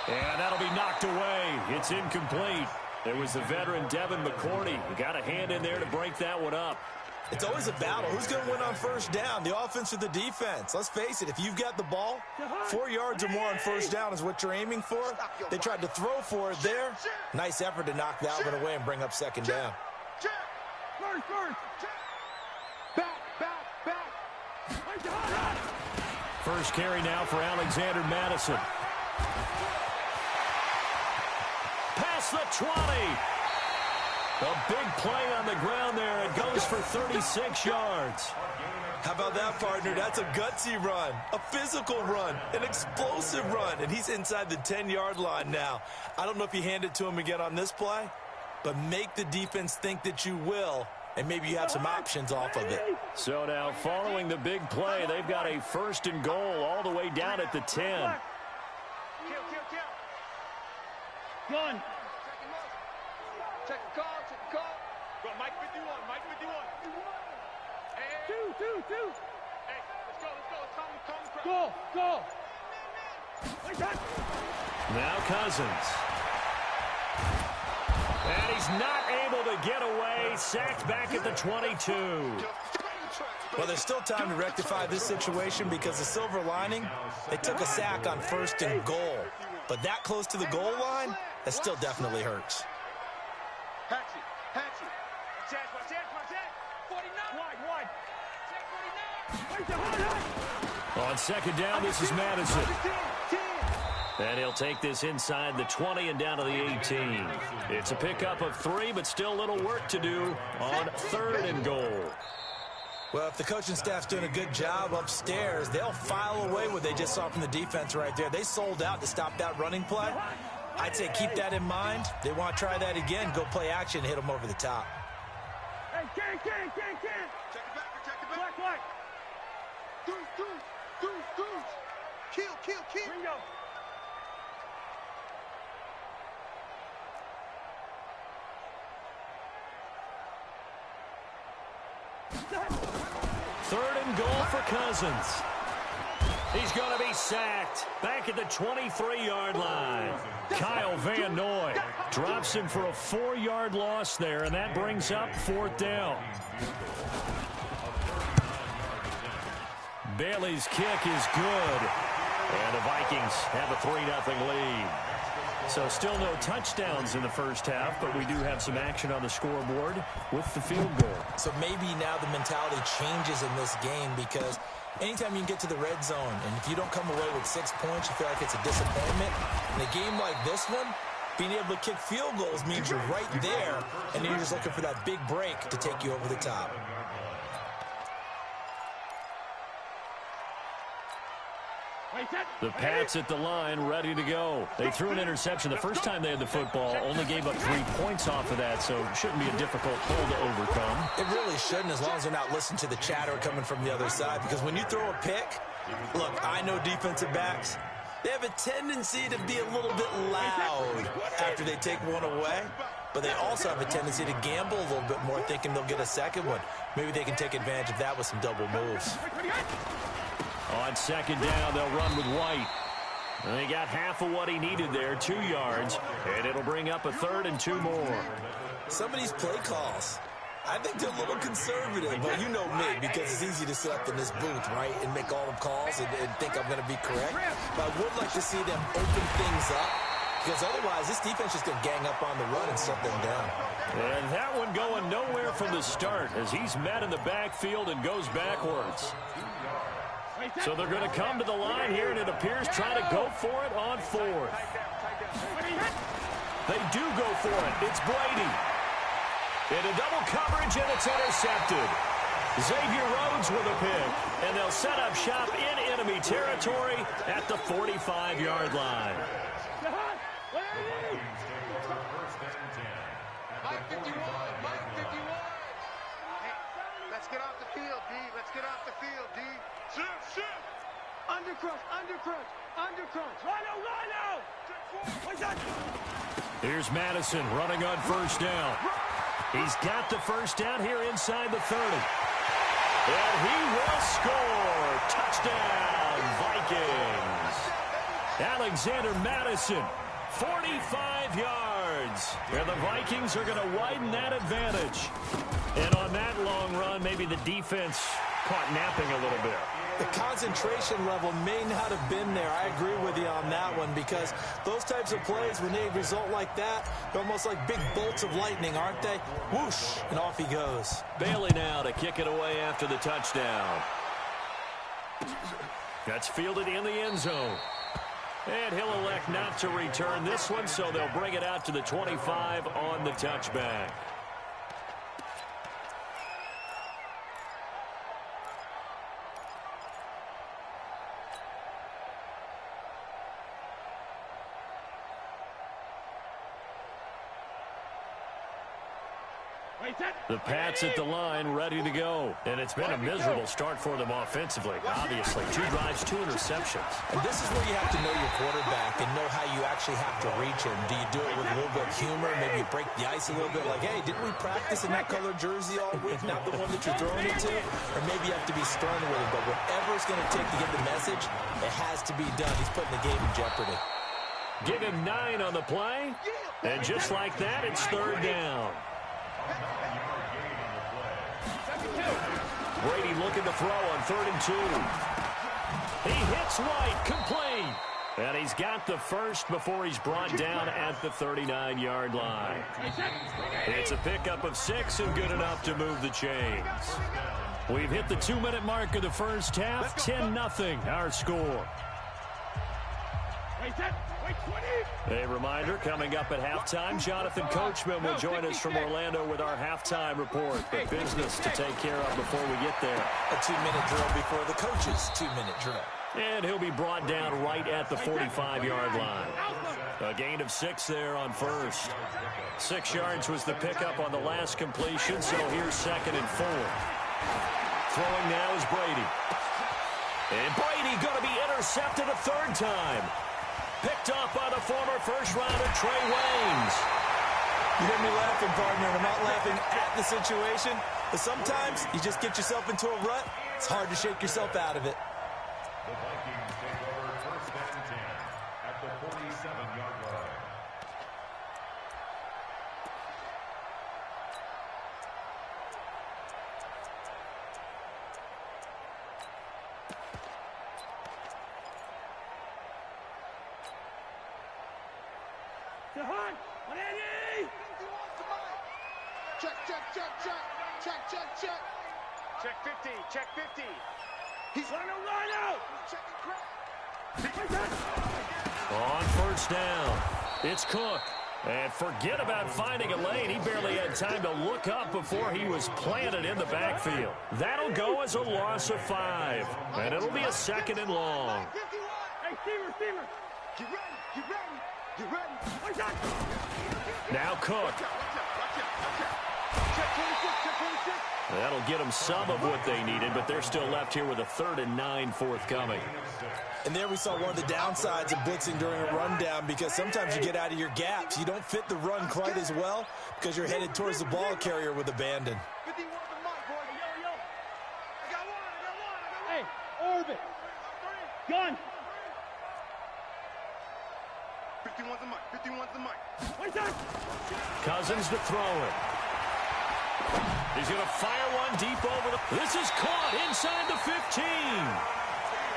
And that'll be knocked away. It's incomplete. It was the veteran Devin McCourty who got a hand in there to break that one up. It's always a battle. Who's going to win on 1st down, the offense or the defense? Let's face it, if you've got the ball, 4 yards or more on 1st down is what you're aiming for. They tried to throw for it there. Nice effort to knock that one away and bring up 2nd down. First. Back. First carry now for Alexander Madison. Past the 20. A big play on the ground there. It goes for 36 yards. How about that, partner? That's a gutsy run, a physical run, an explosive run, and he's inside the 10-yard line now. I don't know if you hand it to him again on this play, but make the defense think that you will, and maybe you have some options off of it. So now, following the big play, they've got a 1st and goal all the way down at the 10. Kill. Gun. Check the call. Go, Mike 51. Hey. Two. Hey, let's go. Go. Now Cousins. And he's not able to get away. Sacked back at the 22. Well, there's still time to rectify this situation because the silver lining, they took a sack on 1st and goal. But that close to the goal line, that still definitely hurts. Hatchet. Watch that. 49. Wide. On 2nd down, this is Madison. And he'll take this inside the 20 and down to the 18. It's a pickup of 3, but still a little work to do on 3rd and goal. Well, if the coaching staff's doing a good job upstairs, they'll file away what they just saw from the defense right there. They sold out to stop that running play. I'd say keep that in mind. They want to try that again, go play action, hit them over the top. Hey, can. Check it back. Black. Dudes. Kill. Ringo. Third and goal for Cousins. He's going to be sacked back at the 23-yard line. Kyle Van Noy drops him for a 4-yard loss there, and that brings up 4th down. Bailey's kick is good, and the Vikings have a 3-0 lead. So still no touchdowns in the 1st half, but we do have some action on the scoreboard with the field goal. So maybe now the mentality changes in this game because anytime you can get to the red zone, and if you don't come away with 6 points, you feel like it's a disappointment. In a game like this one, being able to kick field goals means you're right there, and you're just looking for that big break to take you over the top. The Pats at the line, ready to go. They threw an interception the first time they had the football, only gave up 3 points off of that, so it shouldn't be a difficult pull to overcome. It really shouldn't, as long as they're not listening to the chatter coming from the other side, because when you throw a pick, look, I know defensive backs, they have a tendency to be a little bit loud after they take one away, but they also have a tendency to gamble a little bit more, thinking they'll get a second one. Maybe they can take advantage of that with some double moves. On 2nd down, they'll run with White. And they got half of what he needed there, 2 yards, and it'll bring up a 3rd and 2 more. Some of these play calls, I think they're a little conservative, but you know me, because it's easy to sit up in this booth, right, and make all the calls and think I'm going to be correct. But I would like to see them open things up, because otherwise this defense is going to gang up on the run and shut them down. And that one going nowhere from the start as he's met in the backfield and goes backwards. So they're going to come to the line here, and it appears trying to go for it on 4th. They do go for it. It's Brady. Into double coverage, and it's intercepted. Xavier Rhodes with a pick, and they'll set up shop in enemy territory at the 45-yard line. Let's get off the field, D. Let's get off the field, D. Shift. Undercrunch. Rhino. Here's Madison running on first down. He's got the first down here inside the 30. And he will score. Touchdown, Vikings. Alexander Madison, 45 yards. And the Vikings are going to widen that advantage. And on that long run, maybe the defense caught napping a little bit. The concentration level may not have been there. I agree with you on that one, because those types of plays, when they result like that, they're almost like big bolts of lightning, aren't they? Whoosh, and off he goes. Bailey now to kick it away after the touchdown. That's fielded in the end zone. And he'll elect not to return this one, so they'll bring it out to the 25 on the touchback. The Pats at the line, ready to go. And it's been a miserable start for them offensively. Obviously, 2 drives, 2 interceptions. And this is where you have to know your quarterback and know how you actually have to reach him. Do you do it with a little bit of humor? Maybe you break the ice a little bit, like, hey, didn't we practice in that colored jersey all week, not the one that you're throwing it to? Or maybe you have to be stern with him. But whatever it's going to take to get the message, it has to be done. He's putting the game in jeopardy. Give him 9 on the play. And just like that, it's third down. Brady looking to throw on 3rd and 2. He hits White, complete. And he's got the first before he's brought down at the 39-yard line. It's a pickup of 6 and good enough to move the chains. We've hit the 2-minute mark of the first half. 10-0 our score. A reminder, coming up at halftime, Jonathan Coachman will join us from Orlando with our halftime report. But business to take care of before we get there. A 2-minute drill before the coach's 2-minute drill. And he'll be brought down right at the 45-yard line. A gain of 6 there on first. 6 yards was the pickup on the last completion, so here's 2nd and 4. Throwing now is Brady. And Brady going to be intercepted a 3rd time. Picked off by the former first-rounder Trey Waynes. You hear me laughing, partner, and I'm not laughing at the situation. But sometimes you just get yourself into a rut. It's hard to shake yourself out of it. The Vikings take over 1st and 10 at the 47-yard line. Check 50. He's Rhino. On first down, it's Cook. And forget about finding a lane. He barely had time to look up before he was planted in the backfield. That'll go as a loss of 5. And it'll be a 2nd and long. Hey, receiver. Get ready. Now Cook. That'll get them some of what they needed, but they're still left here with a 3rd and 9 forthcoming. And there we saw one of the downsides of blitzing during a rundown, because sometimes you get out of your gaps. You don't fit the run quite as well because you're headed towards the ball carrier with abandon. Hey, orbit. Gun. 51's the mic. Cousins to throw it. He's going to fire one deep over the... This is caught inside the 15.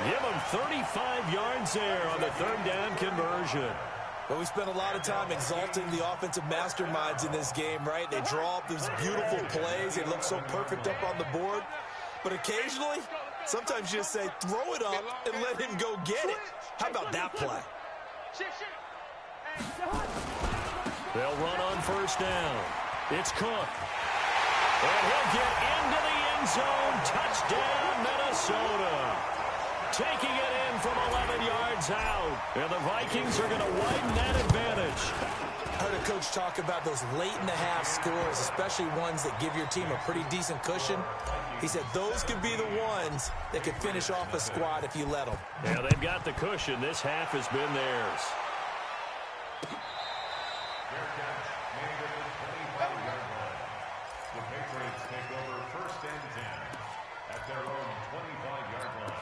Give him 35 yards there on the 3rd down conversion. But we spent a lot of time exalting the offensive masterminds in this game, right? They draw up these beautiful plays. They look so perfect up on the board. But occasionally, sometimes you just say, throw it up and let him go get it. How about that play? They'll run on first down. It's Cook. And he'll get into the end zone. Touchdown, Minnesota. Taking it in from 11 yards out. And the Vikings are going to widen that advantage. I heard a coach talk about those late-in-the-half scores, especially ones that give your team a pretty decent cushion. He said those could be the ones that could finish off a squad if you let them. Yeah, they've got the cushion. This half has been theirs. The Patriots take over 1st and 10 at their own 25-yard line.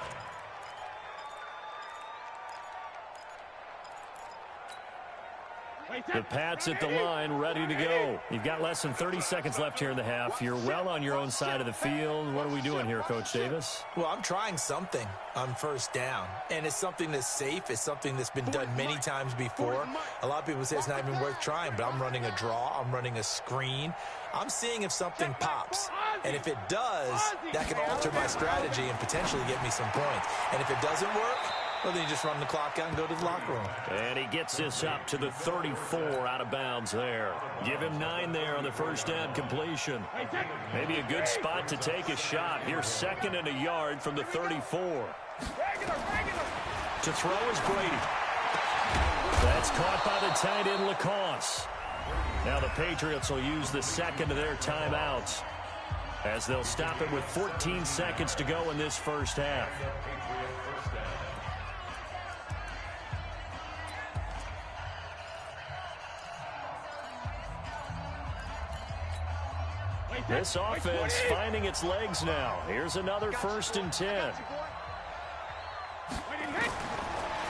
The Pats at the line, ready to go. You've got less than 30 seconds left here in the half. You're well on your own side of the field. What are we doing here, Coach Davis? Well, I'm trying something on 1st down, and it's something that's safe. It's something that's been done many times before. A lot of people say it's not even worth trying, but I'm running a draw. I'm running a screen. I'm seeing if something pops, and if it does, that can alter my strategy and potentially get me some points. And if it doesn't work, well, then you just run the clock out and go to the locker room. And he gets this up to the 34 out of bounds there. Give him 9 there on the 1st down completion. Maybe a good spot to take a shot. Here's 2nd and a yard from the 34. To throw is Brady. That's caught by the tight end, Lacoste. Now the Patriots will use the 2nd of their timeouts as they'll stop it with 14 seconds to go in this 1st half. This offense finding its legs now. Here's another 1st and 10.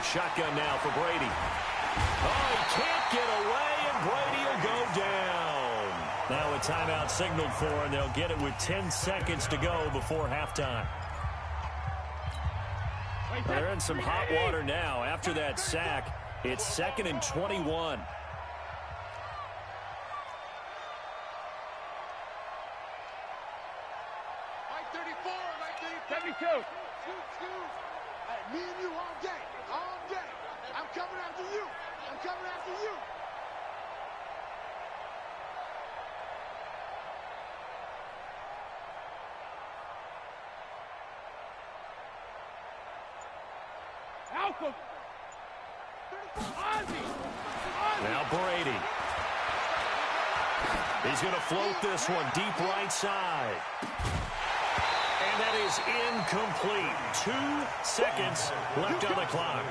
Shotgun now for Brady. Oh, he can't get away, and Brady will go down. Now a timeout signaled for, and they'll get it with 10 seconds to go before halftime. They're in some hot water now. After that sack, it's 2nd and 21. Me and you all day, all day. I'm coming after you. I'm coming after you. Alpha. Now Brady. He's going to float this one deep right side. And that is incomplete. 2 seconds left on the clock.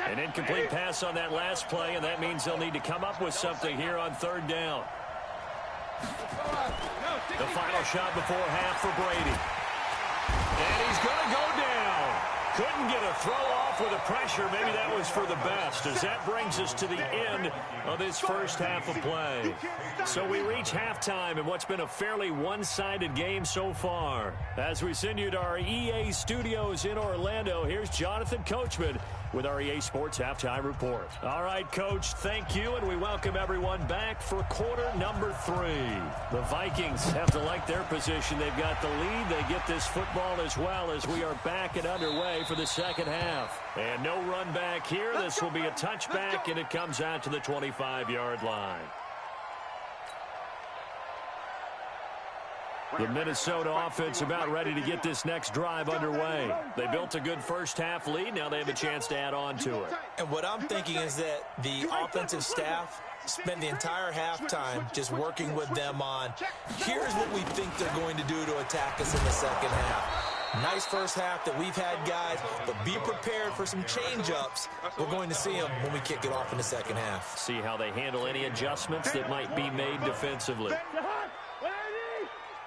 An incomplete pass on that last play, and that means they'll need to come up with something here on 3rd down. The final shot before half for Brady. And he's going to go down. Couldn't get a throw off with the pressure. Maybe that was for the best, as that brings us to the end of this 1st half of play. So we reach halftime in what's been a fairly one-sided game so far. As we send you to our EA studios in Orlando, here's Jonathan Coachman with our EA Sports Halftime Report. All right, Coach, thank you, and we welcome everyone back for quarter number 3. The Vikings have to like their position. They've got the lead. They get this football as well as we are back and underway for the 2nd half. And no run back here. This will be a touchback, and it comes out to the 25-yard line. The Minnesota offense about ready to get this next drive underway. They built a good 1st half lead. Now they have a chance to add on to it. And what I'm thinking is that the offensive staff spent the entire halftime just working with them on, here's what we think they're going to do to attack us in the 2nd half. Nice 1st half that we've had, guys, but be prepared for some change-ups. We're going to see them when we kick it off in the 2nd half. See how they handle any adjustments that might be made defensively.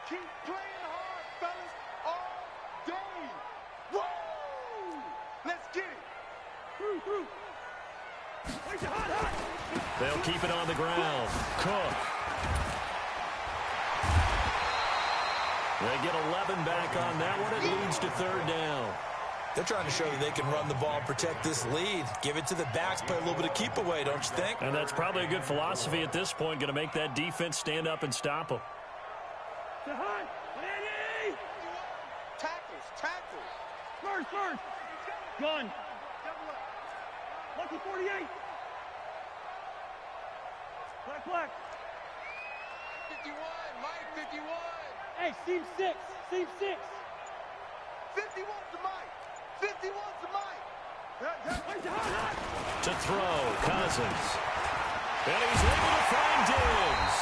Keep playing hard, fellas, all day. Woo! Let's get it. They'll keep it on the ground. Cook. They get 11 back on that one. It leads to 3rd down. They're trying to show that they can run the ball, protect this lead, give it to the backs, play a little bit of keep away, don't you think? And that's probably a good philosophy at this point, going to make that defense stand up and stop them. Tackles. First. Gun. Lucky 48. Black. 51, Mike 51. Hey, seam 6, seam 6. 51's to Mike. 51's to Mike. To throw, Cousins. And he's able to find Diggs.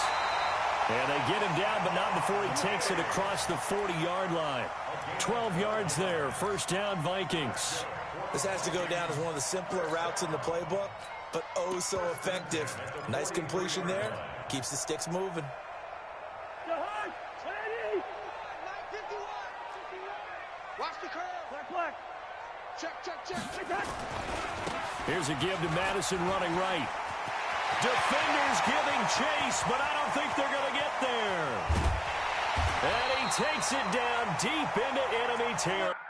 And they get him down, but not before he takes it across the 40-yard line. 12 yards there, first down Vikings. This has to go down as one of the simpler routes in the playbook, but oh so effective. Nice completion there. Keeps the sticks moving. Watch the curve. Black. Check. Here's a give to Madison running right. Defenders giving chase, but I don't think they're going to get there. And he takes it down deep into enemy territory.